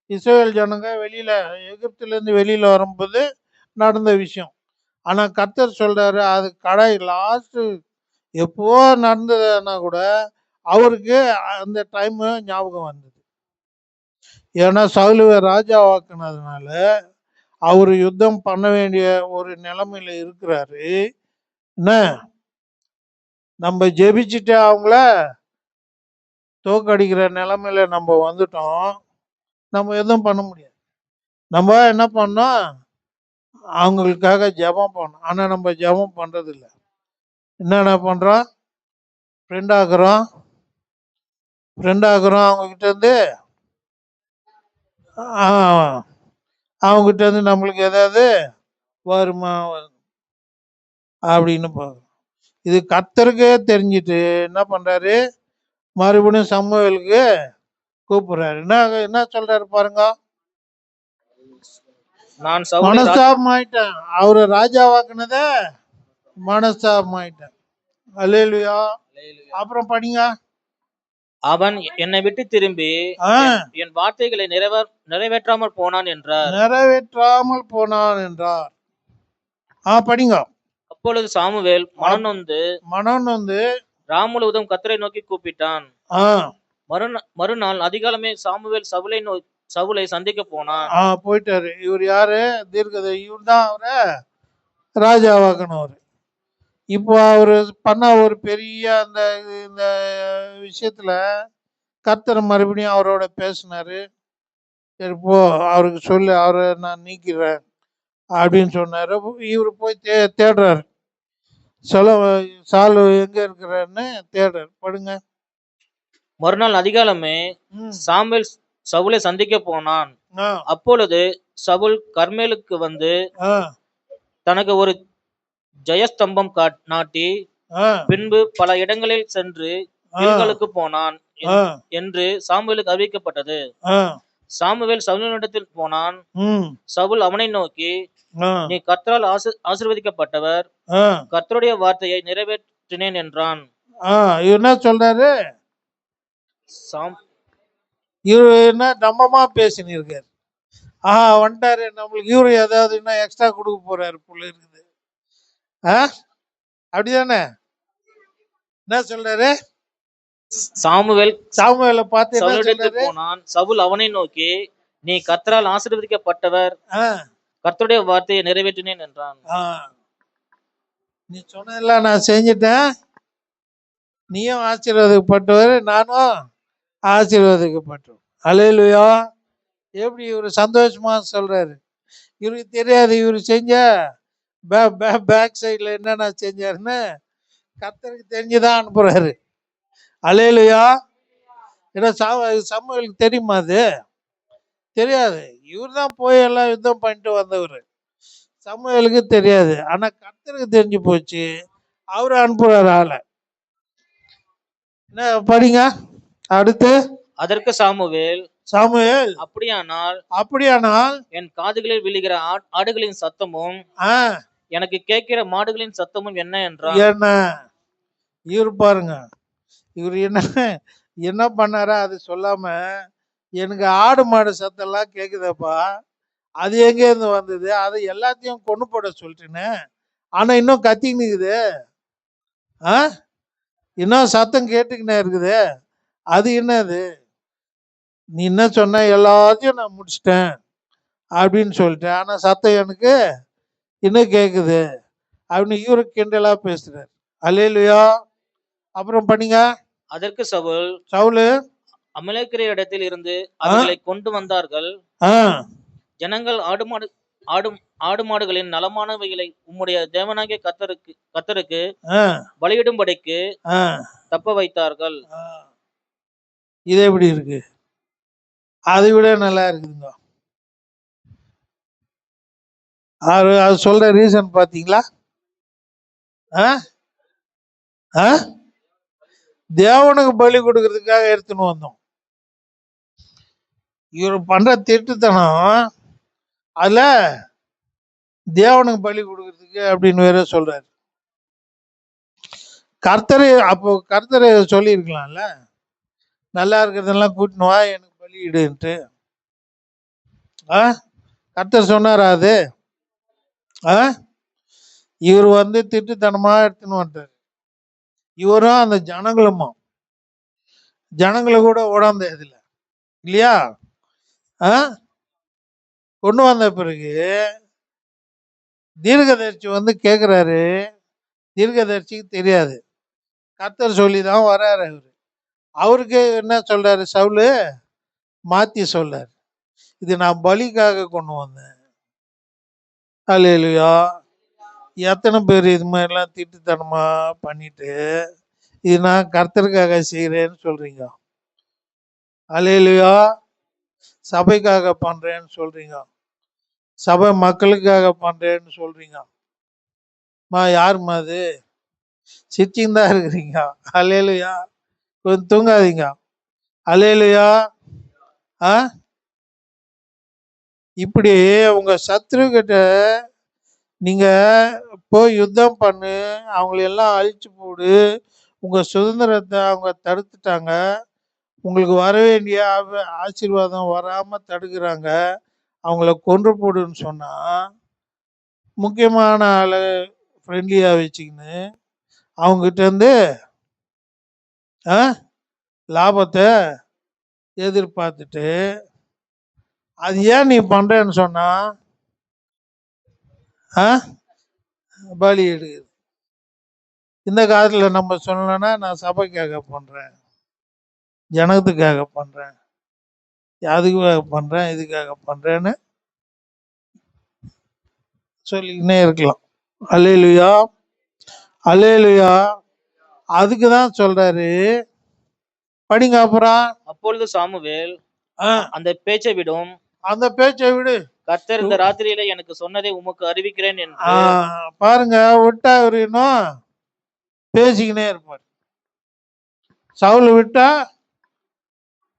இஸ்ரவேல் ஜனங்க வெளியில எகிப்துல இருந்து வெளியில வரும்போது நடந்த விஷயம். ஆனா கர்த்தர் சொல்றாரு அது கடை லாஸ்ட் எப்போ நடந்ததுன்னா கூட அவருக்கு அந்த டைம் ஞாபகம் வந்தது. ஏன்னா சவுலுவை ராஜாவாக்குனதுனால அவரு யுத்தம் பண்ண வேண்டிய ஒரு நிலைமையில இருக்கிறாரு. என்ன நம்ம ஜெபிச்சுட்டு அவங்கள தோக்கடிக்கிற நிலைமையில நம்ம வந்துட்டோம். நம்ம எதுவும் பண்ண முடியாது. நம்ம என்ன பண்ணோம்? அவங்களுக்காக ஜெபம் பண்ணோம். ஆனா நம்ம ஜெபம் பண்றது இல்லை. என்னென்ன பண்றோம்? ஃப்ரெண்ட் ஆக்குறோம் அவங்க கிட்ட இருந்து அவங்க கிட்ட இருந்து நம்மளுக்கு ஏதாவது வருமா அப்படின்னு பார்க்குறோம். இது கர்த்தருக்கே தெரிஞ்சிட்டு என்ன பண்றாரு? மறுபடியும் சமூவேலுக்கு கூப்பிடுறாரு. என்ன சொல்றாரு பாருங்க. மனஸ்தாபம் ஆயிட்டேன். அவரு ராஜாவாக்குனத மனஸ்தாபம் ஆயிட்டேன். அல்லேலூயா. அப்புறம் படிங்க. அவன் என்னை விட்டு திரும்பி என் வார்த்தைகளை நிறைவேற்றாமல் போனான் என்றார். படிங்க. அப்பொழுது சாமுவேல் மனநொந்து ராமுழுவதும் கர்த்தரை நோக்கி கூப்பிட்டான். மறுநாள் அதிகாலமே சாமுவேல் சவுலை சந்திக்க போனான். போயிட்டாரு. இவர் யாரு? தீர்க்கதை. இவர் தான் அவரை ராஜாவாக்கணும். இப்போ அவரு பண்ண ஒரு பெரிய அந்த இந்த விஷயத்துல கர்த்தர் மறுபடியும் அவரோட பேசினாரு. சரி போ, அவருக்கு சொல்லு, அவரை நான் நீக்கிறேன் அப்படின்னு சொன்னாரு. இவரு போய் தேடுறாரு. சாலு எங்க இருக்கிறாருன்னு தேடுறாரு. படுங்க. மறுநாள் அதிகாலமே சாமுவேல் சவுலை சந்திக்க போனான். அப்பொழுது சவுல் கர்மேலுக்கு வந்து தனக்கு ஒரு ஜெயஸ்தம்பம் நாட்டி பின்பு பல இடங்களில் சென்று கில்காலுக்கு போனான் என்று சாமுவேலுக்கு அறிவிக்கப்பட்டது. சாமுவேல் சவுலினிடத்தில் போனான். சவுல் அவனை நோக்கி, நீ கர்த்தரால் ஆசீர்வதிக்கப்பட்டவர், கர்த்தருடைய வார்த்தையை நிறைவேற்றினேன் என்றான். என்ன சொல்றாரு? இவரு என்ன தம்மமா பேசினிருக்காரு. வந்துட்டாரு. நம்மளுக்கு இவரு ஏதாவது இன்னும் எக்ஸ்ட்ரா கொடுக்க போறாரு போல இருக்குது. அப்படிதானே? என்ன சொல்றாரு? சாமுவேலை பார்த்து போனான். சவுல் அவனை நோக்கி, நீ கர்த்தரால் ஆசீர்வதிக்கப்பட்டவர், கர்த்தருடைய வார்த்தையை நிறைவேற்றினேன் என்றான். நீ சொன்னதெல்லாம் நான் செஞ்சிட்டேன், நீயும் ஆசீர்வதிக்கப்பட்டவர், நானும் ஆசீர்வதிக்கப்பட்டவர். அல்லேலூயா. எப்படி இவரு சந்தோஷமா சொல்றாரு. இவருக்கு தெரியாது இவரு செஞ்ச பேக் சைட்ல என்னென்ன செஞ்சாருன்னு கர்த்தருக்கு தெரிஞ்சுதான் அனுப்புறாரு. அல்லேலூயா. ஏன்னா சாமுவேலுக்கு தெரியுமா அது? தெரியாது. இவர் தான் போய் எல்லாம் யுத்தம் பண்ணிட்டு வந்தவர். சமூவேலுக்கு தெரியாது. ஆனா கர்த்தருக்கு தெரிஞ்சு போச்சு. அவரு அனுப்புறாரு ஆளை. என்ன படிங்க அடுத்து. அதற்கு சாமுவேல், சாமுவேல், அப்படியானால் என் காதுகளில் விழுகிற ஆடுகளின் சத்தமும் எனக்கு கேட்கிற மாடுகளின் சத்தமும் என்ன என்றான். என்ன இவர் பாருங்க, இவர் என்ன பண்ணாரா அது சொல்லாம, எனக்கு ஆடு மாடு சத்தம்லாம் கேக்குதப்பா, அது எங்க இருந்து வந்தது, அது எல்லாத்தையும் கொண்டு போட சொல்லிட்டுன்னு. ஆனா இன்னும் கத்திக்குது, இன்னும் சத்தம் கேட்டுக்கினே இருக்குது. அது என்னது, நீ என்ன சொன்ன, எல்லாத்தையும் நான் முடிச்சிட்டேன் அப்படின்னு சொல்லிட்டேன், ஆனா சத்தம் எனக்கு இன்னும் கேக்குது அப்படின்னு இவரு கிண்டலா பேசுறாரு. அல்லேலூயா. அப்புறம் பண்ணீங்க. அதற்கு சவுலு அமலேக்கிற இடத்தில் இருந்து அவர்களை கொண்டு வந்தார்கள். ஜனங்கள் ஆடு மாடுகளின் நலமானவைகளை உம்முடைய தேவனாகிய கர்த்தருக்கு பலியிடும்படிக்கு தப்ப வைத்தார்கள். இது எப்படி இருக்கு, அதை விட நல்லா இருக்குதுங்க. அது சொல்ற ரீசன் பாத்தீங்களா? தேவனுக்கு பலி கொடுக்கறதுக்காக எடுத்துன்னு வந்தோம். இவர் பண்ற திட்டுத்தனம், அதுல தேவனுக்கு பலி கொடுக்கறதுக்கு அப்படின்னு வேற சொல்றாரு. கர்த்தரை சொல்லியிருக்கலாம்ல, நல்லா இருக்கிறதெல்லாம் கூட்டின்னு வா எனக்கு பலியிடுன்ட்டு. கர்த்தர் சொன்னாரா அது? இவர் திட்டுத்தனமா எடுத்துன்னு வந்தார். இவரும் அந்த ஜனங்களை கூட ஓடாந்த இதுல இல்லையா, கொண்டு வந்த பிறகு தீர்க்கதரிசி கேக்குறாரு. தீர்க்கதரிசிக்கு தெரியாது, கர்த்தர் சொல்லிதான் வர்றாரு. அவருக்கு என்ன சொல்றாரு, சவுலு மாத்தி சொல்றாரு, இது நான் பலிக்காக கொண்டு வந்தேன். அல்லேலூயா. எத்தனை பேர் இது மாதிரிலாம் திட்டுத்தனமா பண்ணிட்டு இது நான் கர்த்தருக்காக செய்யறேன்னு சொல்றீங்க. அல்லேலூயா. சபைக்காக பண்றேன்னு சொல்றீங்க, சபை மக்களுக்காக பண்றேன்னு சொல்றீங்க. யாருமா அது? சிரிச்சின்னு தான் இருக்கிறீங்க. அல்லேலூயா. கொஞ்சம் தூங்காதீங்க. அல்லேலூயா. இப்படி உங்க சத்ரு கிட்ட நீங்க போய் யுத்தம் பண்ணு, அவங்களெல்லாம் அழிச்சு போடு, உங்க சுதந்திரத்தை அவங்க தடுத்துட்டாங்க, உங்களுக்கு வர வேண்டிய ஆசீர்வாதம் வராம தடுக்கிறாங்க, அவங்கள கொன்று போடுன்னு சொன்னா, முக்கியமான ஆளை ஃப்ரெண்ட்லியா வச்சுக்கின்னு அவங்ககிட்ட இருந்து லாபத்தை எதிர்பார்த்துட்டு, அது ஏன் நீ பண்றேன்னு சொன்னா பலி எடுக்குது. இந்த காலத்துல நம்ம சொல்லணும்னா, நான் சபைக்காக பண்றேன், ஜனத்துக்காக பண்றேன், அதுக்காக பண்றேன், இதுக்காக பண்றேன்னு சொல்லிக்கினே இருக்கலாம். அல்லேலூயா. அல்லேலூயா. அதுக்குதான் சொல்றாரு, படிங்க அப்புறம். அப்பொழுது சாமுவேல், அந்த பேச்சை விடு, கர்த்தர் இந்த ராத்திரியில எனக்கு சொன்னதை உமக்கு அறிவிக்கிறேன் என்று. பாருங்க, விட்டா இவரு இன்னும் பேசிக்கினே இருப்பார். சவுல் விட்டா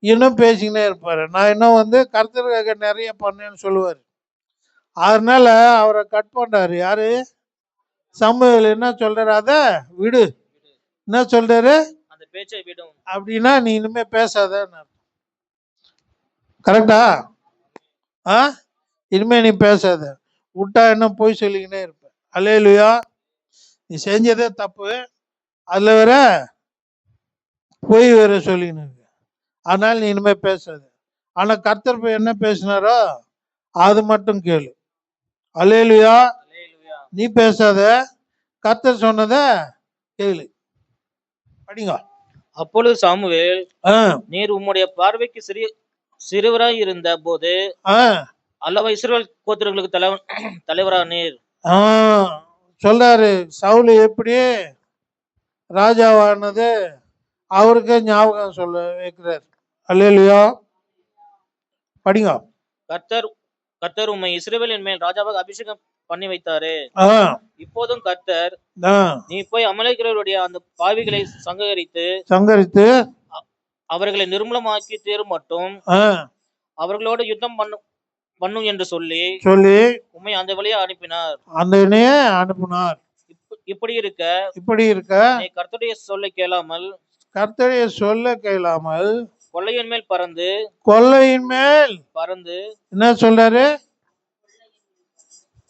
இன்னும் பேசிக்கினே இருப்பாரு. நான் இன்னும் கர்த்தருக்காக நிறைய பண்ணேன்னு சொல்லுவாரு. அதனால அவரை கட் பண்றாரு. யாரு? சாமுவேல். என்ன சொல்றாரு, அத விடு. என்ன சொல்றாரு, அந்த பேச்சை விடும் அப்படின்னா நீ இனிமே பேசாத. கரெக்டா? இனிமே நீ பேசாத, விட்டா இன்னும் போய் சொல்லிக்கினே இருப்ப. அல்லேலூயா. நீ செஞ்சதே தப்பு, அதுல வேற போய் வேற சொல்லிக்கின்னு இருக்க, அதனால நீ இனிமே பேசாத. ஆனா கர்த்தர் போய் என்ன பேசினாரோ அது மட்டும் கேளு. அல்லேலூயா. நீ பேசாத, கர்த்தர் சொன்னத கேளு. படிங்க. அப்பொழுது சாமுவேல், நீர் உம்முடைய பார்வைக்கு சிறுவராய் இருந்த போது அல்லவா இஸ்ரவேல் கோத்திரங்களுக்கு தலைவரா நீர். சொல்றாரு, சவுல் எப்படி ராஜாவானது அவருக்கு ஞாபகம் சொல்ல வைக்கிறார். அல்லேலூயா. படிங்க. கர்த்தர் கர்த்தர் உம்மை இஸ்ரவேலின் மேல் ராஜாவாக அபிஷேகம் பண்ணி வைத்தாரே. ஆ, இப்போதும் கர்த்தர் ஆ, நீ போய் அமலேக்கியருடைய அந்த பாவிகளை சங்கரித்து அவர்களை நிர்மூலமாக்கி தீரும் மட்டும் ஆ, அவர்களோடு யுத்தம் பண்ணும் என்று சொல்லி சொல்லி உம்மை அந்த வழியா அனுப்பினார். அந்த இணைய அனுப்பினார். இப்படி இருக்க இப்படி இருக்க நீ கர்த்தருடைய சொல்லை கேளாமல் கர்த்தருடைய சொல்ல கேளாமல் கொள்ளையின் மேல் கொள்ளையின் மேல் பறந்து என்ன சொல்றாரு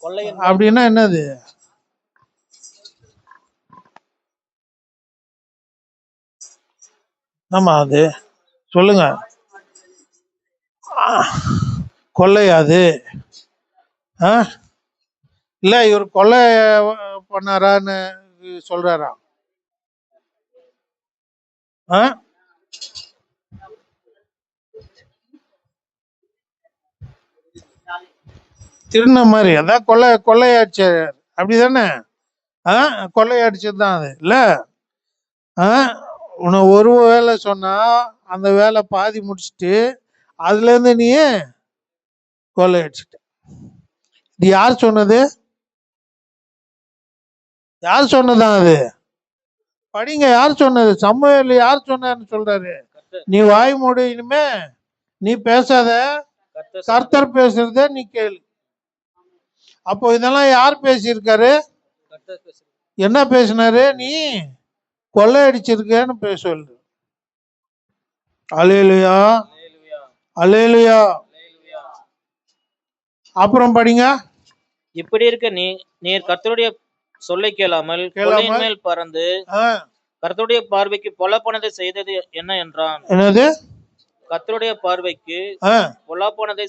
கொள்ளையின் அப்படின்னா என்னது? ஆமா, அது சொல்லுங்க. கொள்ளையாது இல்ல, இவர் கொலை பண்ணாரான்னு சொல்றாரா? திருந மாதிரி, அதான் கொள்ளையாட்சி அப்படிதானே? கொள்ளையடிச்சதுதான் அது இல்ல. உன்னை ஒரு வேலை சொன்னா அந்த வேலை பாதி முடிச்சுட்டு அதுல இருந்து நீ கொள்ளையடிச்சிட்ட. இது யார் சொன்னது? யார் சொன்னதான் அது? படிங்க, யார் சொன்னது? சமூவேல் யார் சொன்னான்னு சொல்றாரு. நீ வாய் மூடு, இனிமே நீ பேசாத, கர்த்தர் பேசுறத நீ கேளு. அப்போ இதெல்லாம் யார் பேசியிருக்காரு? என்ன பேசினாரு? நீ கொள்ளையடிச்சிருக்கேன்னு சொல்லு. அல்லேலூயா, அல்லேலூயா. அப்புறம் படிங்க. இப்படி இருக்க நீர் கர்த்தருடைய சொல்லை கேளாமல் கொள்ளையின் மேல் பறந்து கர்த்தருடைய பார்வைக்கு பொல்லாப்பானதை செய்தது என்ன என்றான். என்னது? கர்த்தருடைய பார்வைக்கு பொல்லாப்பானதை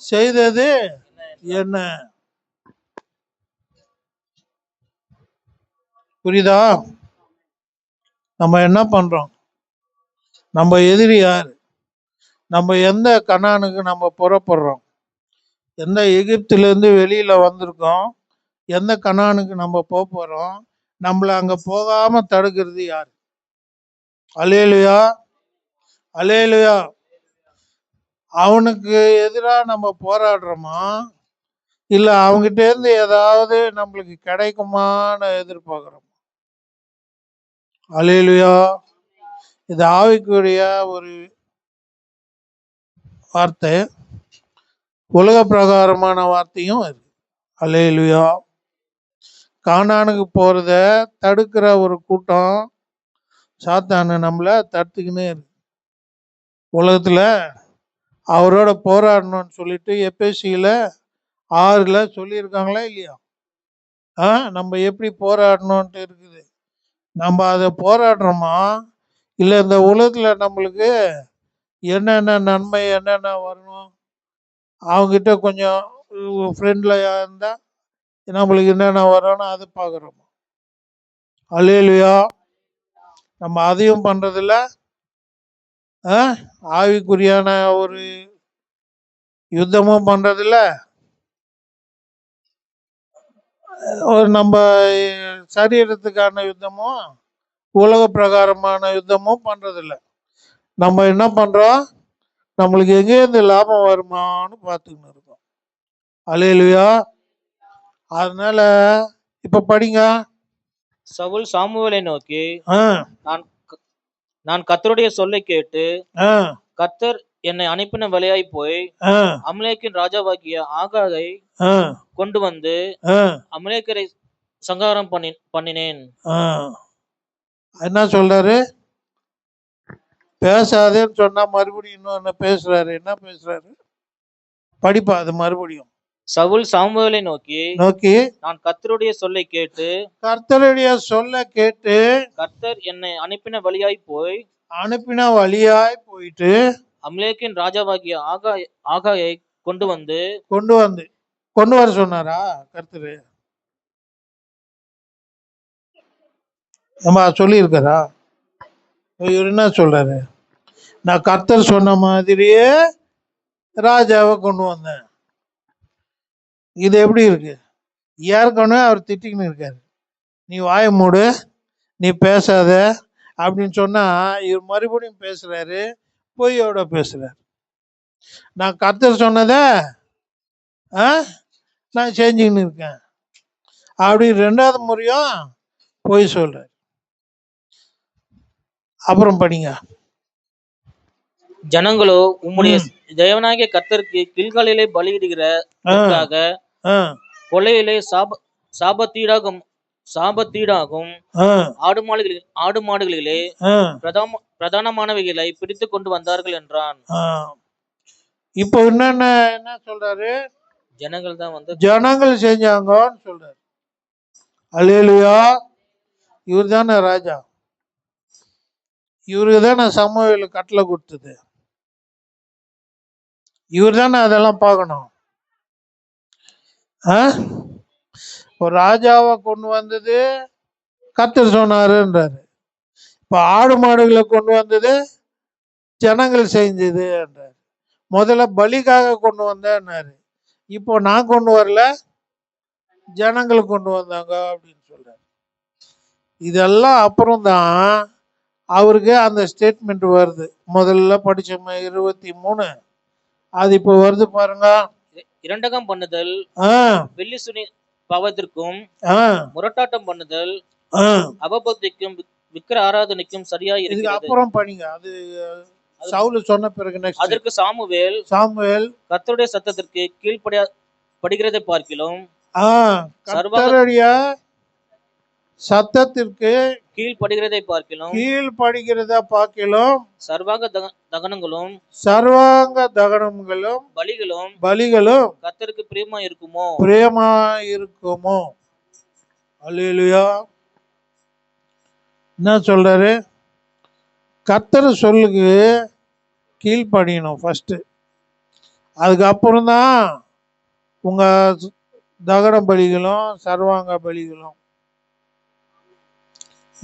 செய்தது என்ன? புரியுதா? நம்ம என்ன பண்றோம்? நம்ம எதிரி யாரு? நம்ம எந்த கனானுக்கு நம்ம புறப்படுறோம்? எந்த எகிப்திலிருந்து வெளியில வந்திருக்கோம்? எந்த கனானுக்கு நம்ம போறோம்? நம்மள அங்க போகாம தடுக்கிறது யாரு? அல்லேலூயா, அல்லேலூயா. அவனுக்கு எதிராக நம்ம போராடுறோமா, இல்ல அவங்ககிட்ட இருந்து ஏதாவது நம்மளுக்கு கிடைக்குமான்னு எதிர்பார்க்கிறோம்? அல்லேலூயா. இது ஆவிக்குரிய ஒரு வார்த்தை, உலக பிரகாரமான வார்த்தையும் இருக்கு. அல்லேலூயா. கானானுக்கு போறத தடுக்கிற ஒரு கூட்டம் சாத்தானு நம்மள தடுத்துக்கினே இருக்கு. உலகத்துல அவரோட போராடணும்னு சொல்லிட்டு எபேசியில 6 சொல்லியிருக்காங்களா இல்லையா? நம்ம எப்படி போராடணும்ட்டு இருக்குது. நம்ம அதை போராடுறோமா, இல்லை இந்த உலகத்துல நம்மளுக்கு என்னென்ன நன்மை என்னென்ன வரணும், அவங்ககிட்ட கொஞ்சம் ஃப்ரெண்ட்லியா இருந்தா நம்மளுக்கு என்னென்ன வரணும் அதை பார்க்குறோமா? அல்லேலூயா. நம்ம அதையும் பண்றதில்ல. ஆவிக்குரியான ஒரு யுத்தமும் பண்றதில்ல, நம்ம சரீரத்துக்கான யுத்தமும் உலக பிரகாரமான யுத்தமும் பண்றதில்ல. நம்ம என்ன பண்றோம்? நம்மளுக்கு எங்கேருந்து லாபம் வருமானு பார்த்துக்கிட்டு இருக்கோம். அல்லேலூயா. அதனால இப்ப படிங்க. சவுல் சாமுவேலை நோக்கி, நான் கர்த்தருடைய சொல்லை கேட்டு கர்த்தர் என்னை அனுப்பின வழியாய் போய் அமலேக்கின் ராஜாவாகிய ஆகாகை கொண்டு வந்து அமலேக்கரை சங்காரம் பண்ணினேன். என்ன சொல்றாரு? பேசாதேன்னு சொன்னா மறுபடியும் இன்னொன்னு பேசுறாரு. என்ன பேசுறாரு? படிப்பா அது மறுபடியும். சவுல் சாமுவேலை நோக்கி நான் கர்த்தருடைய சொல்லை கேட்டு கர்த்தர் என்னை அனுப்பின வழியாய் போயிட்டு அமலேக்கின் ராஜாவாகிய ஆகாயை கொண்டு வர சொன்னாரா கர்த்தரு? நம்ம சொல்லி இருக்காரா? இவர் என்ன சொல்றாரு? நான் கர்த்தர் சொன்ன மாதிரியே ராஜாவை கொண்டு வந்தேன். இது எப்படி இருக்கு? ஏற்கனவே அவர் திட்டிக்கின்னு இருக்காரு. நீ வாய மூடு, நீ பேசாத அப்படின்னு சொன்னா இவர் மறுபடியும் பேசுறாரு, பொய்யோட பேசுறாரு. நான் கர்த்தர் சொன்னதை நான் செஞ்சுக்கின்னு இருக்கேன். அப்படி 2வது முறையும் போய் சொல்றாரு. அப்புறம் படிங்க. ஜனங்களோ உம்முடைய தேவனாகிய கர்த்தருக்கு கில்காலிலே பலியிடுகிறதற்காக கொலையிலே சாபத்தீடாகும் ஆடு மாடுகளிலே பிரதானமானவைகளை பிடித்து கொண்டு வந்தார்கள் என்றான். இப்போ என்ன சொல்றாரு? ஜனங்கள் தான் வந்து ஜனங்கள் செஞ்சாங்கன்னு சொல்றாரு. அல்லேலூயா. இவர் தானே ராஜா, இவருக்கு தானே சமூவேல் கட்டளை கொடுத்தது, இவர் தானே அதெல்லாம் பார்க்கணும். இப்போ ராஜாவை கொண்டு வந்தது கர்த்தர் சொன்னாருன்றாரு. இப்போ ஆடு மாடுகளை கொண்டு வந்தது ஜனங்கள் செஞ்சது என்றாரு. முதல்ல பலிக்காக கொண்டு வந்தேன்னாரு. இப்போ நான் கொண்டு வரல, ஜனங்கள் கொண்டு வந்தாங்க அப்படின்னு சொல்றாரு. இதெல்லாம் அப்புறம் தான் அவருக்கு அந்த ஸ்டேட்மெண்ட் வருது. முதல்ல படிச்சோம் 23, அது இப்போ வருது பாருங்க. இரண்டகம் பண்ணுதல், வெள்ளி சுனி பாவத்திற்கும் முரட்டாட்டம் பண்ணுதல், அபபக்திக்கும் விக்கிர ஆராதனைக்கும் சரியா இருக்கு. அப்புறம் படிங்க. அது சவுல் சொன்ன பிறகு அதற்கு சாமுவேல் கர்த்தருடைய சத்தத்திற்கு கீழ்ப்படிகிறதை பார்க்கிலும் கர்த்தருடைய சத்தத்திற்கு கீழ்ப்படுகிறதை பார்க்கிலும் சர்வாங்க தகனங்களும் பலிகளும் கர்த்தருக்கு பிரியமா இருக்குமோ. அல்லேலூயா. என்ன சொல்றாரு? கர்த்தர் சொல்லுக்கு கீழ்ப்படியணும் ஃபர்ஸ்ட், அதுக்கப்புறம் தான் உங்க தகன பலிகளும் சர்வாங்க பலிகளும்.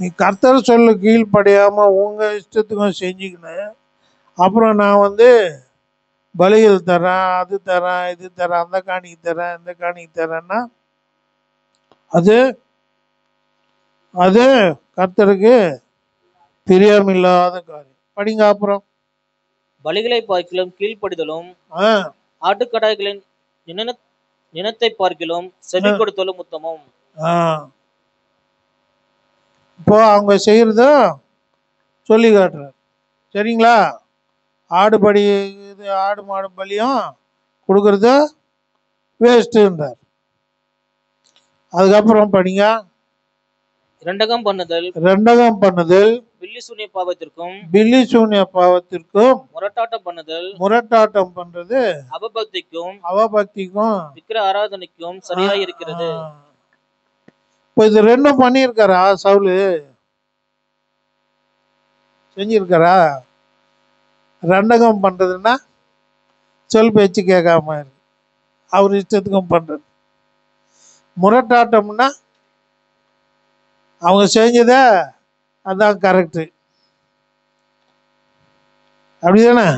நீ கர்த்தர் சொல்லு கீழ்ப்படியாம உங்க இஷ்டத்துக்கும் செஞ்சுக்கணும், அப்புறம் நான் பலிகள் தரேன், அது தரேன், இது தரேன், அந்த காணிக்கு தரேன், இந்த காணிக்கு தரேன்னா அது கர்த்தருக்கு பிரியமில்லாத காரியம். படிங்க அப்புறம். பலிகளை பார்க்கிலும் கீழ்ப்படிதலும் ஆட்டுக்கடாய்களின் நினத்தை பார்க்கிலும் செவி கொடுத்தலும் உத்தமம். இப்போ அவங்க செய்யறத சொல்லி காட்டுறாரு. சரிங்களா? ஆடு மாடு பலியும் கொடுக்கறத வேஸ்ட்ன்றார். அதுக்கப்புறம் படிங்க. இரண்டகம் பண்ணுதல் பில்லி சூனிய பாவத்திற்கும் முரட்டாட்டம் பண்றது அவபக்திக்கும் விக்கிர ஆராதனைக்கும் சரியா இருக்கிறது. இப்போ இது ரெண்டும் பண்ணியிருக்காரா? சவுலு செஞ்சிருக்காரா? ரெண்டகம் பண்றதுன்னா சொல் பேச்சு கேட்காம அவர் இஷ்டத்துக்கும் பண்றது. முரட்டாட்டம்னா அவங்க செஞ்சத அதான் கரெக்டு, அப்படிதானே?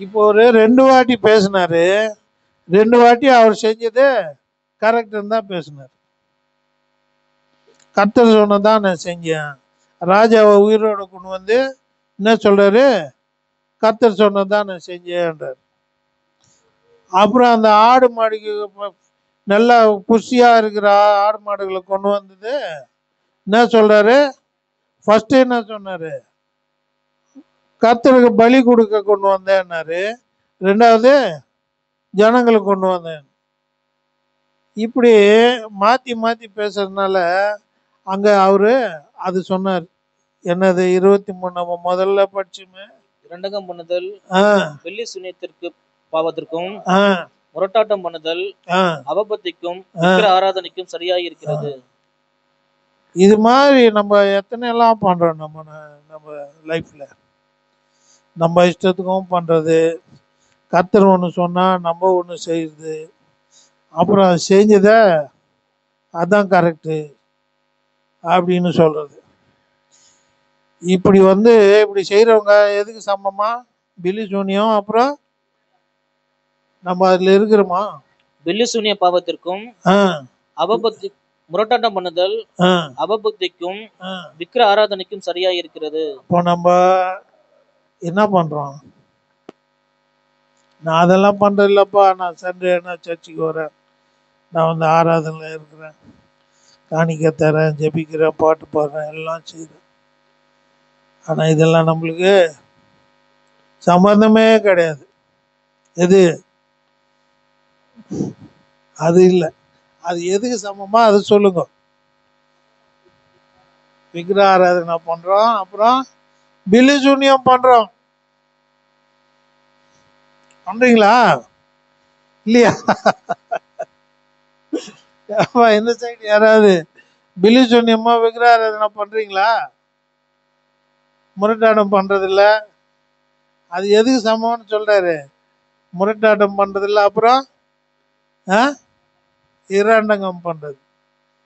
இப்போ ஒரு 2 வாட்டி பேசினாரு, 2 வாட்டி அவர் செஞ்சது கரெக்டுன்னு தான் பேசினார். கர்த்தர் சொன்னதான் நான் செஞ்சேன். ராஜாவை உயிரோட கொண்டு என்ன சொல்றாரு? கர்த்தர் சொன்னதான் நான் செஞ்சேன்றார். அப்புறம் அந்த ஆடு மாடுக்கு நல்லா புஷியா இருக்கிற ஆடு மாடுகளை கொண்டு வந்தது என்ன சொல்றாரு? ஃபர்ஸ்ட் என்ன சொன்னாரு? கர்த்தருக்கு பலி கொடுக்க கொண்டு வந்தேன்னாரு. 2வது ஜனங்களுக்கு கொண்டு வந்தேன். இப்படி மாத்தி பேசுறதுனால அங்க அவரு அது சொன்னார். என்னது? 23 நம்ம முதல்ல படிச்சுமே. இரண்டகம் பண்ணுதல் வெள்ளி சுனியத்திற்கு பாவத்திற்கும் முரட்டாட்டம் பண்ணுதல் அவபக்திக்கும் விக்கிர ஆராதனைக்கும் சரியா இருக்கிறது. இது மாதிரி நம்ம எத்தனை எல்லாம் பண்றோம் நம்ம லைஃப்ல. நம்ம இஷ்டத்துக்கும் பண்றது, கர்த்தர் ஒன்று சொன்னா நம்ம ஒன்று செய்யுது, அப்புறம் செஞ்சத அதான் கரெக்டு அப்படின்னு சொல்றது. இப்படி இப்படி செய்யறவங்க எதுக்கு சமமா? பில்லி சூனியம். அப்புறம் நம்ம அதுல இருக்கிறோமா? பில்லி சூனிய பாவத்திற்கும் அவபக்தி முரட்டாட்டம் பண்ணுதல் அவபக்திக்கும் விக்கிர ஆராதனைக்கும் சரியா இருக்கிறது. இப்போ நம்ம என்ன பண்றோம்? நான் அதெல்லாம் பண்ணுறது இல்லைப்பா, நான் சண்டே நான் சர்ச்சுக்கு வரேன், நான் வந்து ஆராதனையில் இருக்கிறேன், காணிக்க தரேன், ஜெபிக்கிறேன், பாட்டு பாடுறேன், எல்லாம் செய்கிறேன். ஆனால் இதெல்லாம் நம்மளுக்கு சம்மந்தமே கிடையாது. எது அது இல்லை. அது எதுக்கு சமமா அது சொல்லுங்க. விக்கிரக ஆராதனை பண்றோம், அப்புறம் பில்லி சூனியம் பண்றோம். பண்றீங்களா இல்லையா? இந்த சைடு யாராவது பில்லி சூனியமா விக்கிரக ஆராதனை பண்றீங்களா? முரட்டாட்டம் பண்றது இல்ல. அது எதுக்கு சமம்னு சொல்றாரு? முரட்டாட்டம் பண்றது இல்ல, அப்புறம் இரண்டங்கம் பண்றது,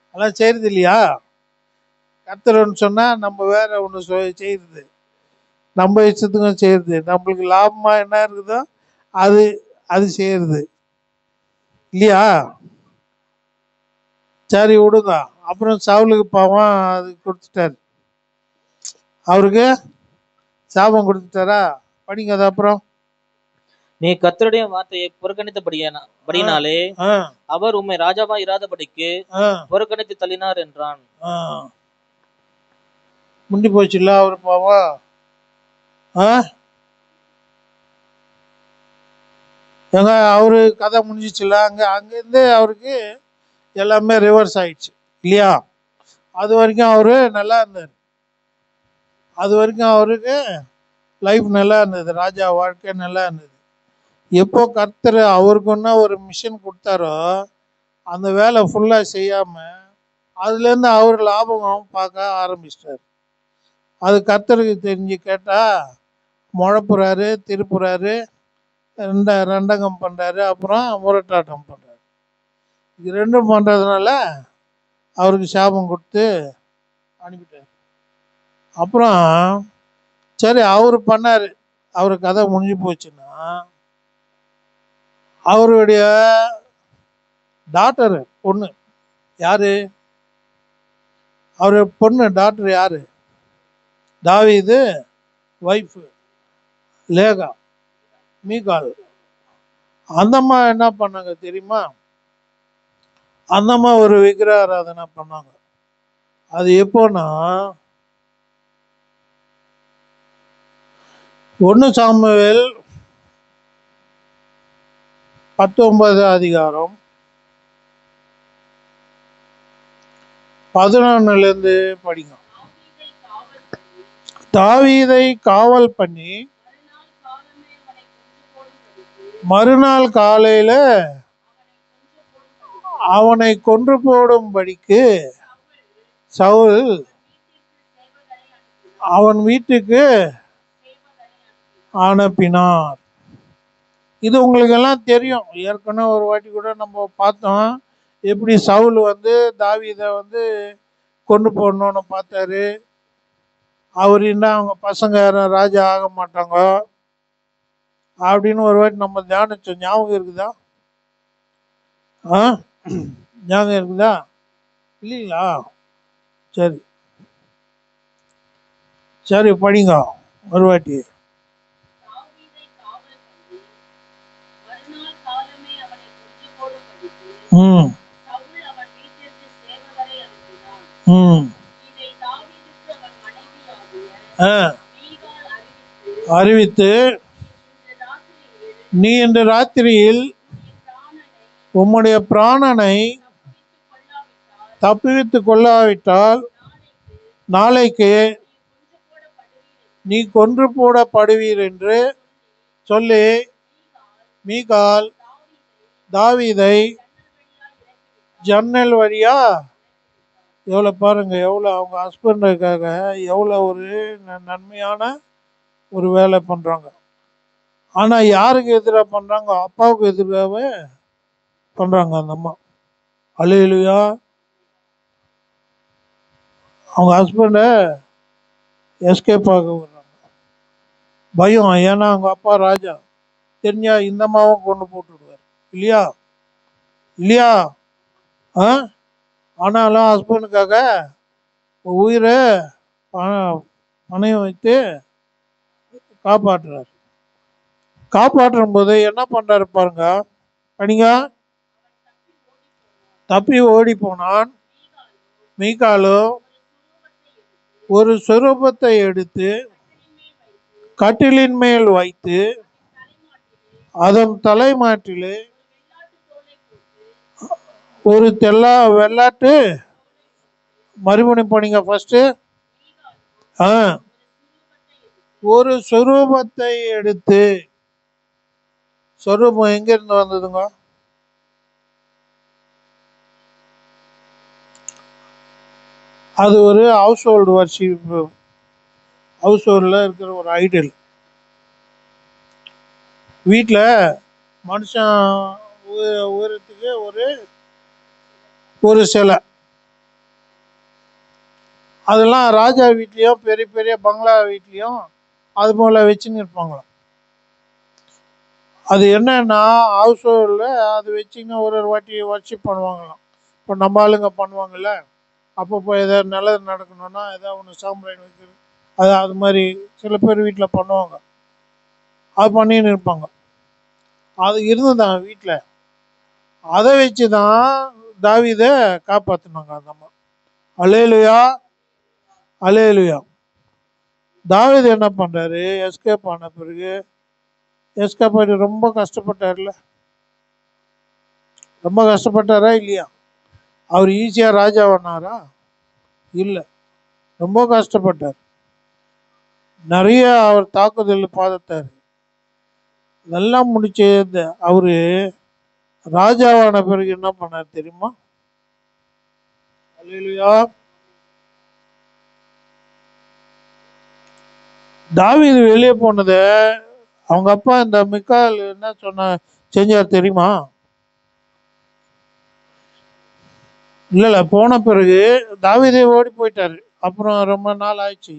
அதெல்லாம் செய்யறது இல்லையா? கர்த்தர்னு சொன்னா நம்ம வேற ஒன்று செய்யறது, நம்ம இஷ்டத்துக்கும் செய்யறது, நம்மளுக்கு லாபமா என்ன இருக்குதோ அது அது செய்யறது இல்லையா? சரி விடுங்க. அப்புறம் சவுலுக்கு பாவம் அது கொடுத்துட்டாரு, அவருக்கு சாபம் கொடுத்துட்டாரா? படிங்க அது. அப்புறம் நீ கர்த்தருடைய வார்த்தையை புறக்கணித்தபடியினாலே அவர் உம்மை ராஜாவா இராதபடிக்கு புறக்கணித்து தள்ளினார் என்றான். முண்டி போச்சுல்ல அவர் பாவம். எங்க அவரு கதை முடிஞ்சிச்சுல, அங்கேருந்து அவருக்கு எல்லாமே ரிவர்ஸ் ஆயிடுச்சு இல்லையா? அது வரைக்கும் அவரு நல்லா இருந்தார், அது வரைக்கும் அவருக்கு லைஃப் நல்லா இருந்தது, ராஜா வாழ்க்கை நல்லா இருந்தது. எப்போ கர்த்தர் அவருக்குன்னா ஒரு மிஷன் கொடுத்தாரோ அந்த வேலை ஃபுல்லாக செய்யாமல் அதுலேருந்து அவர் லாபம் பார்க்க ஆரம்பிச்சிட்டார். அது கர்த்தருக்கு தெரிஞ்சு கேட்டால் முழப்புறாரு, திருப்புறாரு, ரெண்டகம் பண்ணுறாரு, அப்புறம் முரட்டாட்டம் பண்ணுறாரு. இது ரெண்டும் பண்ணுறதுனால அவருக்கு சாபம் கொடுத்து அனுப்பிட்டார். அப்புறம் சரி அவர் பண்ணார், அவர் கதை முடிஞ்சு போச்சுன்னா அவருடைய டாக்டர் பொண்ணு யாரு? அவரு பொண்ணு டாக்டர் யாரு? தாவீது வைஃப் லேகா, மீகால். அந்தம்மா என்ன பண்ணாங்க தெரியுமா? அந்தம்மா ஒரு விக்கிரக ஆராதனை பண்ணாங்க. அது எப்போன்னா 1 சாமுவேல் 19 அதிகாரம் 11 படிங்க. தாவீதை காவல் பண்ணி மறுநாள் காலையில அவனை கொன்று போடும்படிக்கு சவுல் அவன் வீட்டுக்கு அனுப்பினார். இது உங்களுக்கு எல்லாம் தெரியும், ஏற்கனவே ஒரு வாட்டி கூட நம்ம பார்த்தோம். எப்படி சவுல் வந்து தாவீதை வந்து கொண்டு போடணும்னு பார்த்தாரு. அவர் என்ன அவங்க பசங்க யாரும் ராஜா ஆக மாட்டாங்க அப்படின்னு ஒரு வாட்டி நம்ம தியானிச்சோம். ஞாபகம் இருக்குதா? ஞாபகம் இருக்குதா இல்லைங்களா? சரி சரி படிங்க ஒரு வாட்டி. அறிவித்து நீ இன்று ராத்திரியில் உம்முடைய பிராணனை தப்புவித்து கொள்ளாவிட்டால் நாளைக்கு நீ கொன்று போடப்படுவீர் என்று சொல்லி மீகால் தாவீதை ஜன்னல் வழியா, எவ்வளோ பாருங்க, எவ்வளோ அவங்க ஹஸ்பண்டுக்காக எவ்வளோ ஒரு நன்மையான ஒரு வேலை பண்ணுறாங்க. ஆனால் யாருக்கு எதிராக பண்ணுறாங்க? அப்பாவுக்கு எதிராகவே பண்ணுறாங்க அந்த அம்மா. அல்லேலூயா. அவங்க ஹஸ்பண்டை எஸ்கேப் ஆக விடுறாங்க, பயம். ஏன்னா அவங்க அப்பா ராஜா, தெரிஞ்சா இந்த அம்மாவும் கொண்டு போட்டு விடுவார் இல்லையா? இல்லையா? ஆனாலும் ஹஸ்பண்டுக்காக உயிரை பணம் வைத்து காப்பாற்றுறார். காப்பாற்றும் போது என்ன பண்றாரு பாருங்க, படிங்க. தப்பி ஓடி போனான். மீகாலோ ஒரு சொரூபத்தை எடுத்து கட்டிலின் மேல் வைத்து அதன் தலைமாட்டிலே ஒரு வெள்ளாட்டு மறுபடியும் படிங்க ஃபர்ஸ்ட். ஒரு சொரூபத்தை எடுத்து, சொரூபம் எங்க இருந்து வந்ததுங்க? அது ஒரு ஹவுஸ் ஹோல்டு வர்ஷிப், ஹவுஸ் ஹோல்டில் இருக்கிற ஒரு ஐடல். வீட்டில் மனுஷன் உயரத்துக்கு ஒரு சிலை. அதெல்லாம் ராஜா வீட்லேயும் பெரிய பெரிய பங்களா வீட்லேயும் அது போல் வச்சுன்னு இருப்பாங்களாம். அது என்னன்னா ஹவுஸ் ஹோல்டில் அது வச்சுன்னு ஒரு வாட்டி வர்ஷிப் பண்ணுவாங்களாம். இப்போ நம்ம ஆளுங்க பண்ணுவாங்கல்ல, அப்பப்போ எதாவது நல்லது நடக்கணும்னா ஏதாவது ஒன்று சாம்பிராணி வைக்கிறது, அது மாதிரி சில பேர் வீட்டில் பண்ணுவாங்க. அது பண்ணின்னு இருப்பாங்க. அது இருந்துதான் வீட்டில். அதை வச்சு தான் தாவீதை காப்பாற்றினாங்க அந்த அம்மா. அல்லேலூயா, அல்லேலூயா. தாவீது என்ன பண்ணுறாரு, எஸ்கேப் ஆன பிறகு, எஸ்கேப் ஆகிட்டு ரொம்ப கஷ்டப்பட்டார்ல. ரொம்ப கஷ்டப்பட்டாரா இல்லையா? அவர் ஈஸியாக ராஜாவானாரா? இல்லை, ரொம்ப கஷ்டப்பட்டார். நிறைய அவர் தாக்குதல் பார்த்தார். இதெல்லாம் முடிச்சு அவரு ராஜாவான பிறகு என்ன பண்ணார் தெரியுமா? அல்லேலூயா. தாவீது வெளியே போனத அவங்க அப்பா இந்த மிக்கால் என்ன செஞ்சார் தெரியுமா? இல்ல போன பிறகு தாவீதே ஓடி போயிட்டாரு. அப்புறம் ரொம்ப நாள் ஆயிடுச்சு.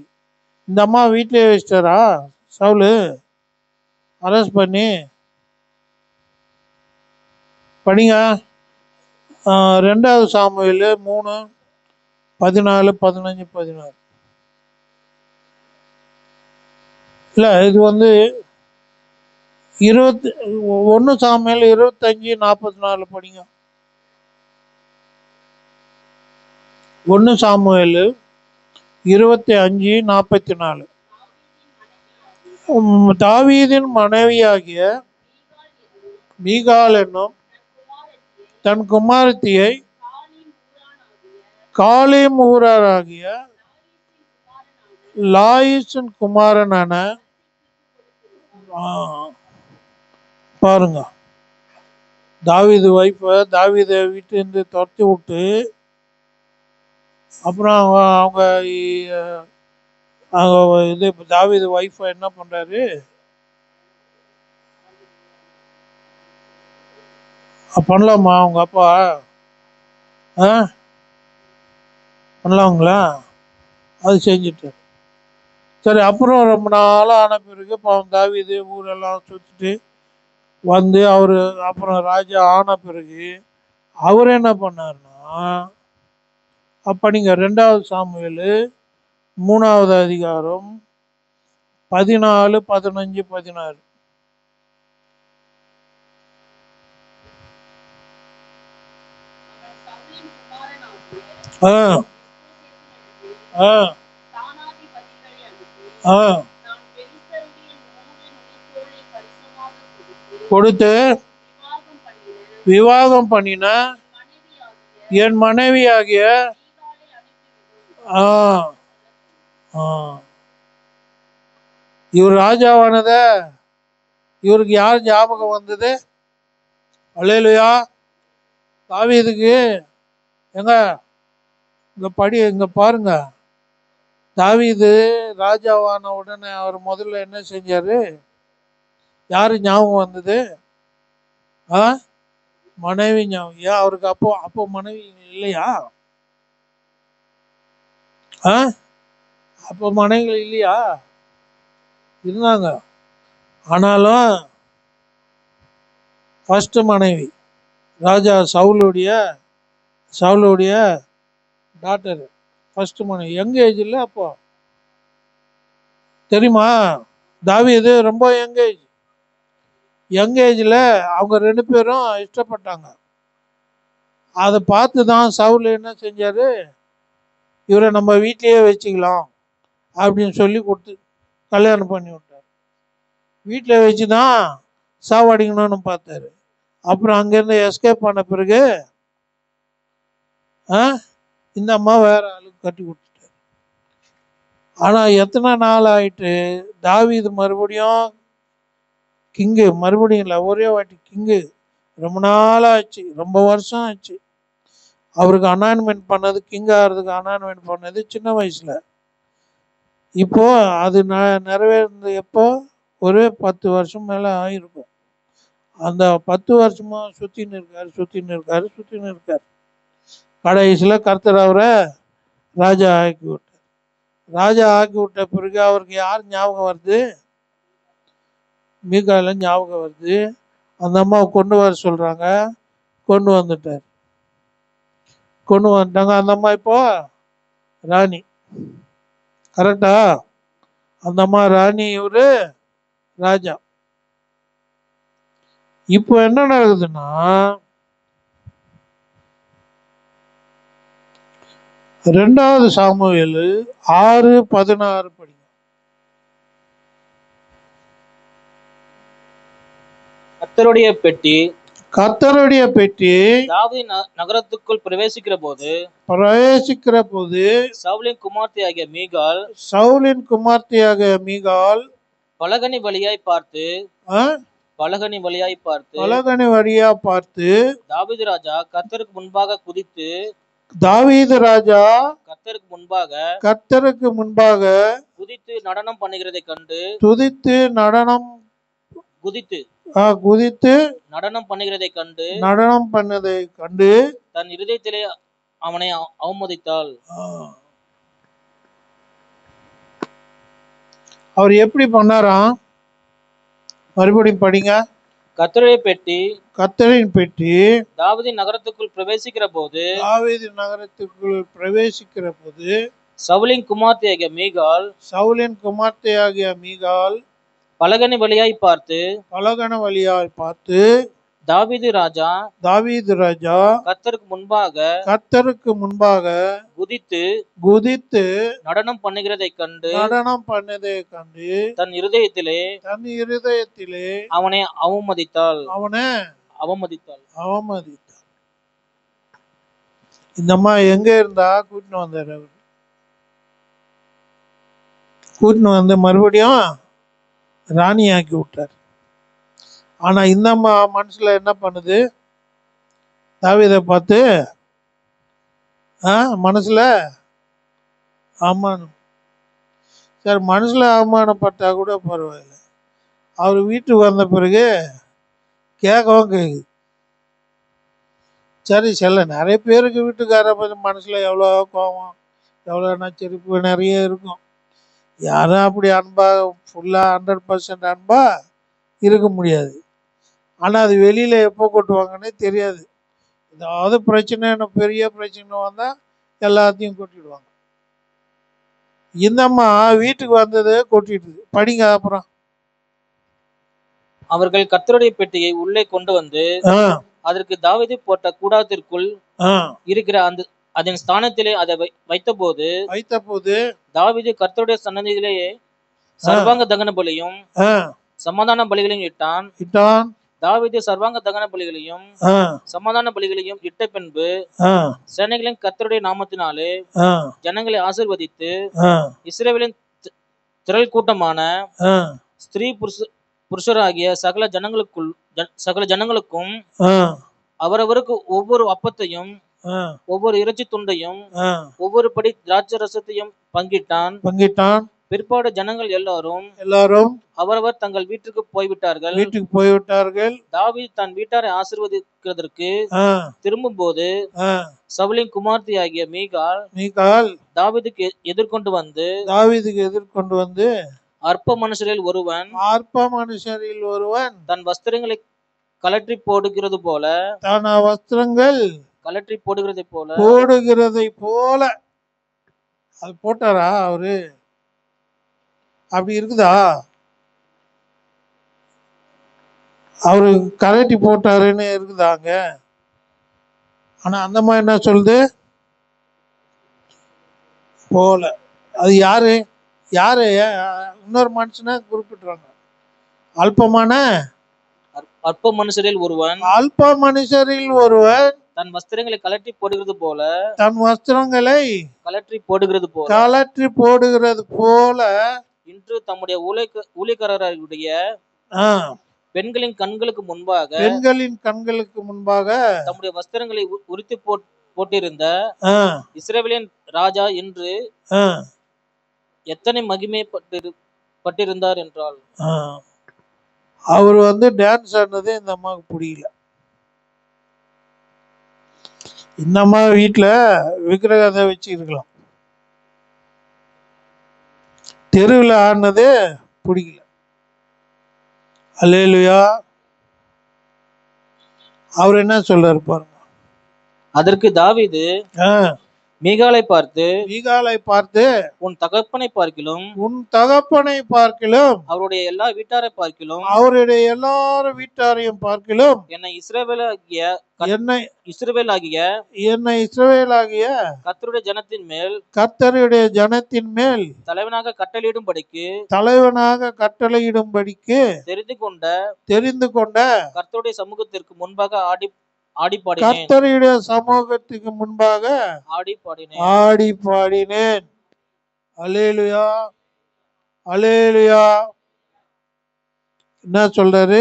இந்த அம்மா வீட்டிலே வச்சிட்டாரா சவுலு அரெஸ்ட் பண்ணி. படிங்க 2 சாமுவேல் 3:14-15-16. இல்லை, இது 1 சாமுவேல் 25:44 படிங்க. 1 சாமுவேல் 25:44. தாவீதின் மனைவியாகிய மீகாள் என்னும் தன் குமாரத்தியை காலேம் ஊராராகிய லாயிசின் குமாரனான, பாருங்க, தாவீது வைஃபை தாவீதை வீட்டிலேருந்து துரத்தி விட்டு, அப்புறம் அவங்க இது தாவீது வைஃபை என்ன பண்றாரு, பண்ணலாமா அவங்க அப்பா? பண்ணலாங்களா? அது செஞ்சுட்டார். சரி, அப்புறம் ரொம்ப நாளாக ஆன பிறகு பாவம் தாவீது ஊரெல்லாம் சுற்றிட்டு அவர் அப்புறம் ராஜா ஆன பிறகு அவர் என்ன பண்ணார்னா, படிங்க 2 சாமுவேல் 3 அதிகாரம் 14, 15, 16. கொடுத்து விவாகம் பண்ணின என் மனைவியாகிய இவர் ராஜாவானத இவருக்கு யார் ஞாபகம் வந்தது? அல்லேலூயா. தாவீதுக்கு இங்க பாருங்க, தாவீது ராஜாவான உடனே அவர் முதல்ல என்ன செஞ்சாரு? யாரு ஞாபகம் வந்தது? மனைவி ஞாபகம். ஏன் அவருக்கு அப்போ மனைவி இல்லையா? அப்போ மனைவிகள் இல்லையா? இருந்தாங்க. ஆனாலும் ஃபர்ஸ்ட் மனைவி ராஜா சவுலுடைய டாக்டர், ஃபர்ஸ்ட் மனைவி. யங் ஏஜ் இல்லை அப்போ, தெரியுமா? தாவீது ரொம்ப யங் ஏஜ். யங் ஏஜில் அவங்க 2 பேரும் இஷ்டப்பட்டாங்க. அதை பார்த்து தான் சவுல் என்ன செஞ்சார், இவரை நம்ம வீட்டிலேயே வச்சுக்கலாம் அப்படின்னு சொல்லி கொடுத்து கல்யாணம் பண்ணி விட்டார். வீட்டில் வச்சு தான் சாவடிக்கணும்னு பார்த்தாரு. அப்புறம் அங்கேருந்து எஸ்கேப் பண்ண பிறகு இந்த அம்மா வேற ஆளுக்கு கட்டி கொடுத்துட்டாரு. ஆனால் எத்தனை நாள் ஆயிட்டு தாவீது மறுபடியும் கிங்கு, மறுபடியும் இல்லை, ஒரே வாட்டி கிங்கு. ரொம்ப நாள் ஆச்சு, ரொம்ப வருஷம் ஆச்சு. அவருக்கு அனாயின்மெண்ட் பண்ணது, கிங் ஆகிறதுக்கு அனாயின்மெண்ட் பண்ணது சின்ன வயசில். இப்போ அது நிறைவேறது எப்போ, ஒரு 10 வருஷம் மேலே ஆகிருக்கும். அந்த 10 வருஷமாக சுற்றின்னு இருக்கார். கடைசியில் கர்த்தர் அவரை ராஜா ஆக்கி விட்டார். ராஜா ஆக்கி விட்ட பிறகு அவருக்கு யார் ஞாபகம் வருது, மீகால ஞாபகம் வருது. அந்த அம்மாவை கொண்டு வர சொல்கிறாங்க, கொண்டு வந்துட்டார். கொண்டு வந்துட்டாங்க. அந்த அம்மா இப்போ ராணி, கரெக்டா? அந்த அம்மா ராணி, இவரு ராஜா. இப்போ என்ன நடக்குதுன்னா, 2 சாமுவேல் 6:16 படிங்க. கர்த்தருடைய பெட்டி தாவீது நகரத்துக்குள் பிரவேசிக்கிற போது சவுலின் குமார்த்தியாகிய மீகாள் பலகனி வழியாய் பார்த்து தாவீது ராஜா கர்த்தருக்கு முன்பாக குதித்து நடனம் பண்ணுகிறதை கண்டு தன் இருதயத்திலே அவனை அவமதித்தாள். அவர் எப்படி பண்ணாராம்? மறுபடியும் படிங்க. கர்த்தரின் பெட்டி தாவீது நகரத்துக்குள் பிரவேசிக்கிற போது சவுலின் குமார்த்தியாகிய மீகாள் பலகனி வழியாய் பார்த்து தாவீது ராஜா கர்த்தருக்கு முன்பாக குதித்து நடனம் பண்ணுகிறதை கண்டு தன் இருதயத்திலே அவனை அவமதித்தாள். இந்த அம்மா எங்க இருந்தா கூட்டின்னு வந்தார். அவர் கூட்டின்னு வந்து மறுபடியும் ராணி ஆக்கி விட்டார். ஆனா இந்த அம்மா மனசுல என்ன பண்ணுது, தாவீதை பார்த்து மனசுல அவமானம். சரி, மனசுல அவமானப்பட்டா கூட பரவாயில்ல, அவர் வீட்டுக்கு வந்த பிறகு கேட்கவும் கேட்குது. சரி, நிறைய பேருக்கு வீட்டுக்கார மனசுல எவ்வளோ கோபம், எவ்வளோ நச்சரிப்பு நிறைய இருக்கும். யாரும் அப்படி அன்பா ஃபுல்லா 100% அன்பா இருக்க முடியாது. ஆனால் அது வெளியில எப்போ கொட்டுவாங்கன்னே தெரியாது. ஏதாவது பிரச்சனை, பெரிய பிரச்சனை வந்தால் எல்லாத்தையும் கொட்டிடுவாங்க. இந்த அம்மா வீட்டுக்கு வந்தது கொட்டிடுது. படிங்க அப்புறம். அவர்கள் கர்த்தருடைய பெட்டியை உள்ளே கொண்டு வந்து அதற்கு தாவீது போட்ட கூடாரத்திற்குள் இருக்கிற அதன் ஸ்தானத்திலே அதை வைத்தபோது தாவீது கர்த்தருடைய சன்னதியிலேயே சர்வாங்க தகன பலியும் சமாதான பலிகளையும் இட்டான். தாவீது சர்வாங்க தகன பலிகளையும் சமாதான பலிகளையும் இட்ட பின்பு சேனைகளின் கர்த்தருடைய நாமத்தினாலே ஜனங்களை ஆசீர்வதித்து இஸ்ரவேலின் திரள் கூட்டமான ஸ்திரீ புருஷராகிய சகல ஜனங்களுக்கும் அவரவருக்கு ஒவ்வொரு அப்பத்தையும் ஒவ்வொரு இறைச்சி துண்டையும் ஒவ்வொரு படி திராட்சை ரசத்தையும் பங்கிட்டான். பிற்பாடு ஜனங்கள் எல்லாரும் அவரவர் தங்கள் வீட்டுக்கு போய்விட்டார்கள். தாவீது தன் வீட்டாரை ஆசீர்வதிக்கிறதற்கு திரும்பும் போது சவுலின் குமார்த்தியாகிய மீகாள் தாவீதுக்கு எதிர்கொண்டு வந்து அற்ப மனுஷரில் ஒருவன் தன் வஸ்திரங்களை கலற்றி போடுகிறது போல அது போட்டாரா அவரு? அப்படி இருக்குதா? அவரு கலட்டி போட்டாருன்னு இருக்குதாங்க. ஆனா அந்த மாதிரி என்ன சொல்லுது, போல. அது யாரு யாரு இன்னொரு மனுஷனை குறிப்பிட்டுறாங்க. அல்பமான அற்ப மனுஷரில் ஒருவன் அல்ப மனுஷரில் ஒருவன் தன் வஸ்திரங்களை கலற்றி போடுகிறது போல தன் வஸ்திரங்களை கலற்றி போடுகிறது போல கலற்றி போடுகிறது போல இன்று தம்முடைய ஊழியக்காரருடைய பெண்களின் கண்களுக்கு முன்பாக தம்முடைய வஸ்திரங்களை உரித்து போட்டிருந்த இஸ்ரவேலின் ராஜா என்று எத்தனை மகிமைப்பட்டிருந்தார் என்றால். அவர் டான்ஸ் ஆனது இந்த அம்மாவுக்கு பிடிக்கல. இந்த அம்மா வீட்டுல விக்கிரகத்தை வச்சு இருக்கலாம், தெருவில் ஆடினது பிடிக்கல. அல்லேலூயா. அவர் என்ன சொல்றாரு பாருங்க. அதற்கு தாவீது மீகாளை பார்த்து உன் தகப்பனை பார்க்கிலும் அவருடைய எல்லா வீட்டாரையும் பார்க்கிலும் என்னை இஸ்ரவேலாகிய கர்த்தருடைய ஜனத்தின் மேல் தலைவனாக கட்டளையிடும்படிக்கு தெரிந்து கொண்ட கர்த்தருடைய சமூகத்திற்கு முன்பாக கர்த்தருடைய சமூகத்துக்கு முன்பாக ஆடி பாடினேன். அல்லேலூயா, அல்லேலூயா. என்ன சொல்றாரு,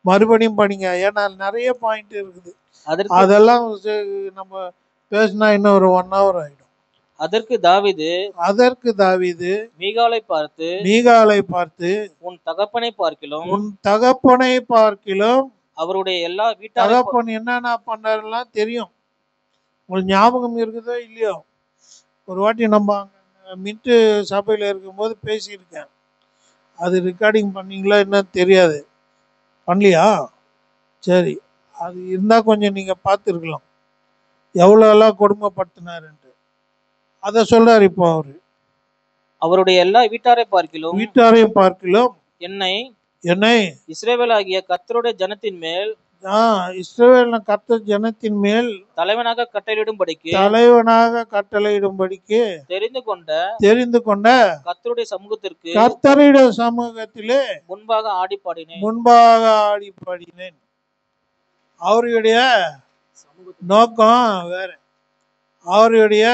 மறுபடியும் படிங்க. ஏன்னா நிறைய பாயிண்ட் இருக்குது, அதெல்லாம் நம்ம பேசினா இன்னும் ஒரு 1 hour ஆயிடும். அதற்கு தாவீது மீகாளை பார்த்து உன் தகப்பனை பார்க்கிலும் அவருடைய எல்லா தகப்பன் என்னென்ன பண்ணாருலாம் தெரியும். உங்களுக்கு ஞாபகம் இருக்குதோ இல்லையோ, ஒரு வாட்டி நம்ம மின்ட்டு சபையில் இருக்கும்போது பேசியிருக்கேன். அது ரெக்கார்டிங் பண்ணீங்களா என்னன்னு தெரியாது. பண்ணலையா? சரி, அது இருந்தால் கொஞ்சம் நீங்கள் பார்த்துருக்கலாம் எவ்வளோலாம் கொடுமைப்படுத்தினாருன்ட்டு. அதை சொல்றாரு இப்போ அவரு. அவருடைய எல்லா வீட்டாரையும் பார்க்கிலும் என்னை இஸ்ரவேலாகிய கர்த்தருடைய ஜனத்தின் மேல் தலைவனாக கட்டளையிடும்படிக்கு தெரிந்து கொண்ட கர்த்தருடைய சமூகத்திலே முன்பாக ஆடி பாடினேன். அவருடைய நோக்கம் வேற, அவருடைய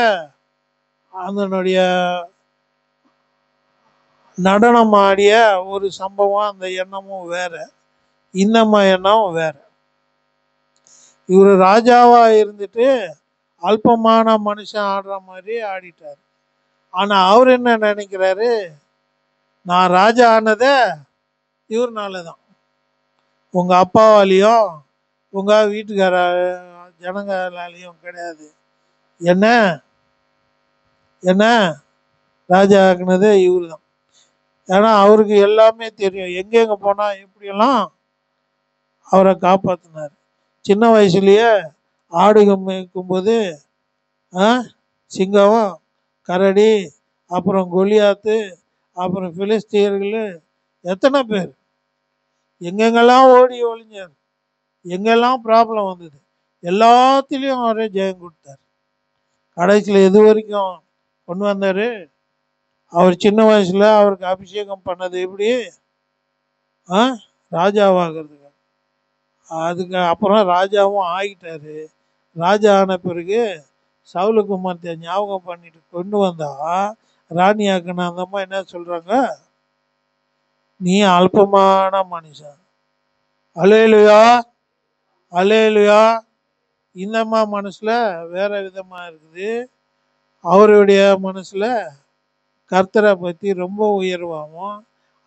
அதனுடைய நடனம் ஆடிய ஒரு சம்பவம், அந்த எண்ணமும் வேற, இந்த எண்ணம் வேற. இவர் ராஜாவா இருந்துட்டு அல்பமான மனுஷன் ஆடுற மாதிரி ஆடிட்டார். ஆனா அவர் என்ன நினைக்கிறாரு, நான் ராஜா ஆனத இவர்னாலதான், உங்க அப்பாவாலையும் உங்க வீட்டுக்கார ஜனங்களாலையும் கிடையாது. என்ன ராஜா ஆக்குனதே இவரு தான். ஏன்னா அவருக்கு எல்லாமே தெரியும், எங்கெங்க போனா எப்படியெல்லாம் அவரை காப்பாத்தினார். சின்ன வயசுலயே ஆடுக மேய்க்கும்போது சிங்கம், கரடி, அப்புறம் கொலியாத்து, அப்புறம் பிலிஸ்தீயர்கள், எத்தனை பேர் எங்கெங்கெல்லாம் ஓடி ஒளிஞ்சார், எங்கெல்லாம் ப்ராப்ளம் வந்தது, எல்லாத்துலேயும் அவரே ஜெயம் கொடுத்தார். கடைசியில் எது வரைக்கும் கொண்டு வந்தார். அவர் சின்ன வயசுல அவருக்கு அபிஷேகம் பண்ணது எப்படி, ராஜாவாகிறதுக்கு. அதுக்கு அப்புறம் ராஜாவும் ஆகிட்டாரு. ராஜா ஆன பிறகு சவுலுக்குமார்த்திய ஞாபகம் பண்ணிட்டு கொண்டு வந்தா ராணி ஆக்கணும். அந்த அம்மா என்ன சொல்றாங்க, நீ அல்பமான மனுஷன். அல்லேலூயா, அல்லேலூயா. இந்த அம்மா மனசுல வேற விதமா இருக்குது. அவருடைய மனசுல கர்த்தரை பத்தி ரொம்ப உயர்வாகவும்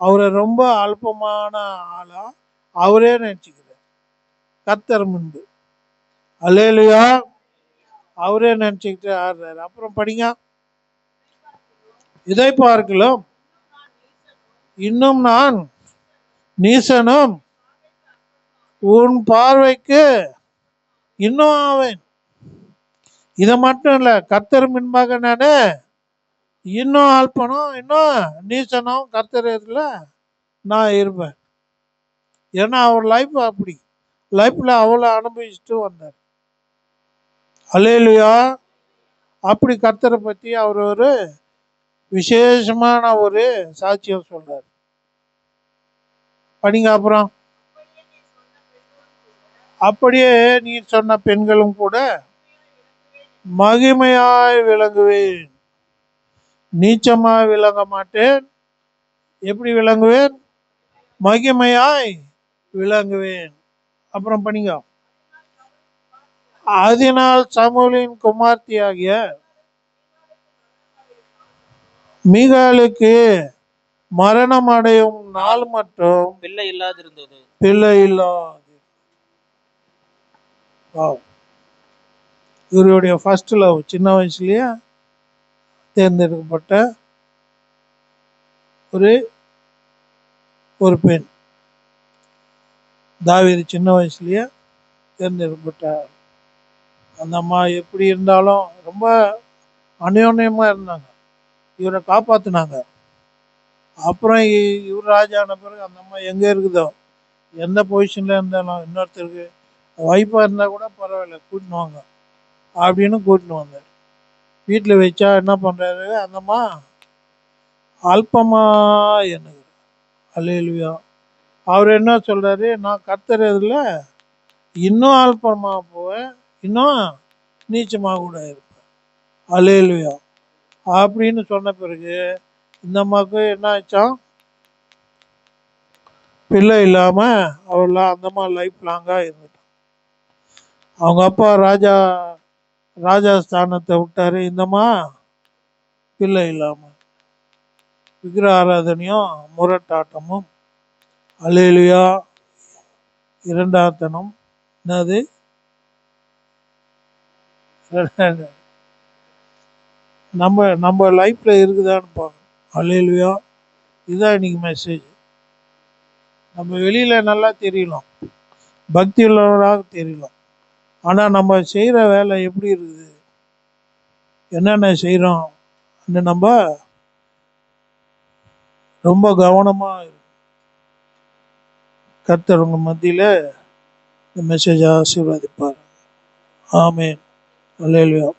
அவரை ரொம்ப அல்பமான ஆளா அவரே நினைச்சுக்கிறார் கர்த்தர் முன்பு. அல்லேலூயா, அவரே நினைச்சுக்கிட்டு ஆடுறாரு. அப்புறம் படிங்க. இதை பார்க்கலாம் இன்னும் நான் நீசனும் உன் பார்வைக்கு இன்னும் ஆவேன். இதை மட்டும் இல்ல, கர்த்தர் முன்பாக நானு இன்னும் அல்பனும் இன்னும் நீசனும் கர்த்தர் நான் இருப்பேன். ஏன்னா அவர் லைஃப் அப்படி, லைஃப்ல அவ்வளோ அனுபவிச்சுட்டு வந்தார். அல்லேலூயா. அப்படி கர்த்தரை பற்றி அவர் ஒரு விசேஷமான ஒரு சாட்சியம் சொல்றார். படிங்க அப்புறம். அப்படியே நீ சொன்ன பெண்களும் கூட மகிமையாய் விளங்குவேன், நீச்சமாய் விளங்க மாட்டேன். எப்படி விளங்குவேன்? மகிமையாய் விளங்குவேன். அப்புறம் படிங்க. அதனால் சமூலின் குமார்த்தியாகிய மீகாலுக்கு மரணம் அடையும் நாள் மட்டும் பிள்ளை இல்லாதிருந்தது. பிள்ளை இல்லாது. இவருடைய ஃபர்ஸ்ட் லவ், சின்ன வயசுலயே தேர்ந்தெடுக்கப்பட்ட ஒரு பெண். தாவீது சின்ன வயசுலயே தேர்ந்தெடுக்கப்பட்டார். அந்த அம்மா எப்படி இருந்தாலும் ரொம்ப அந்யோன்யமா இருந்தாங்க, இவரை காப்பாத்தினாங்க. அப்புறம் இவர் ராஜான பிறகு அந்த அம்மா எங்க இருக்குதோ, எந்த பொசிஷன்ல இருந்தாலும் இன்னொருத்தருக்கு வைஃபா இருந்தா கூட பரவாயில்ல, கூட்டின்னு வாங்க அப்படின்னு கூட்டின்னு வந்தார். வீட்டில் வச்சா என்ன பண்றாரு, அந்த அம்மா அல்பமா எண்ணுகிறார். அல்லேலூயா. அவர் என்ன சொல்றாரு, நான் கர்த்தரதுல இன்னும் அல்பமா போவேன், இன்னும் நீச்சமா கூட இருப்பேன். அல்லேலூயா. அப்படின்னு சொன்ன பிறகு இந்த அம்மாவுக்கு என்ன ஆச்சான், பிள்ளை இல்லாம அவர்லாம் அந்த அம்மா லைஃப் லாங்கா இருந்துட்டான். அவங்க அப்பா ராஜா ஸ்தானத்தை விட்டாரு. இந்தம்மா பிள்ளை இல்லாம விக்கிர ஆராதனையும் முரட்டாட்டமும், அல்லேலூயா, இரண்டாத்தனம், என்னது நம்ம லைஃப்ல இருக்குதான்னு பார்க்கணும். அல்லேலூயா. இதுதான் இன்னைக்கு மெசேஜ். நம்ம வெளியில நல்லா தெரியலாம், பக்தி உள்ளவராக தெரியலாம், ஆனா நம்ம செய்யற வேலை எப்படி இருக்குது, என்னென்ன செய்யறோம் நம்ம ரொம்ப கவனமா கர்த்தர் உங்க மத்தியில இந்த மெசேஜ் ஆசீர்வதிப்பார். ஆமென். அல்லேலூயா.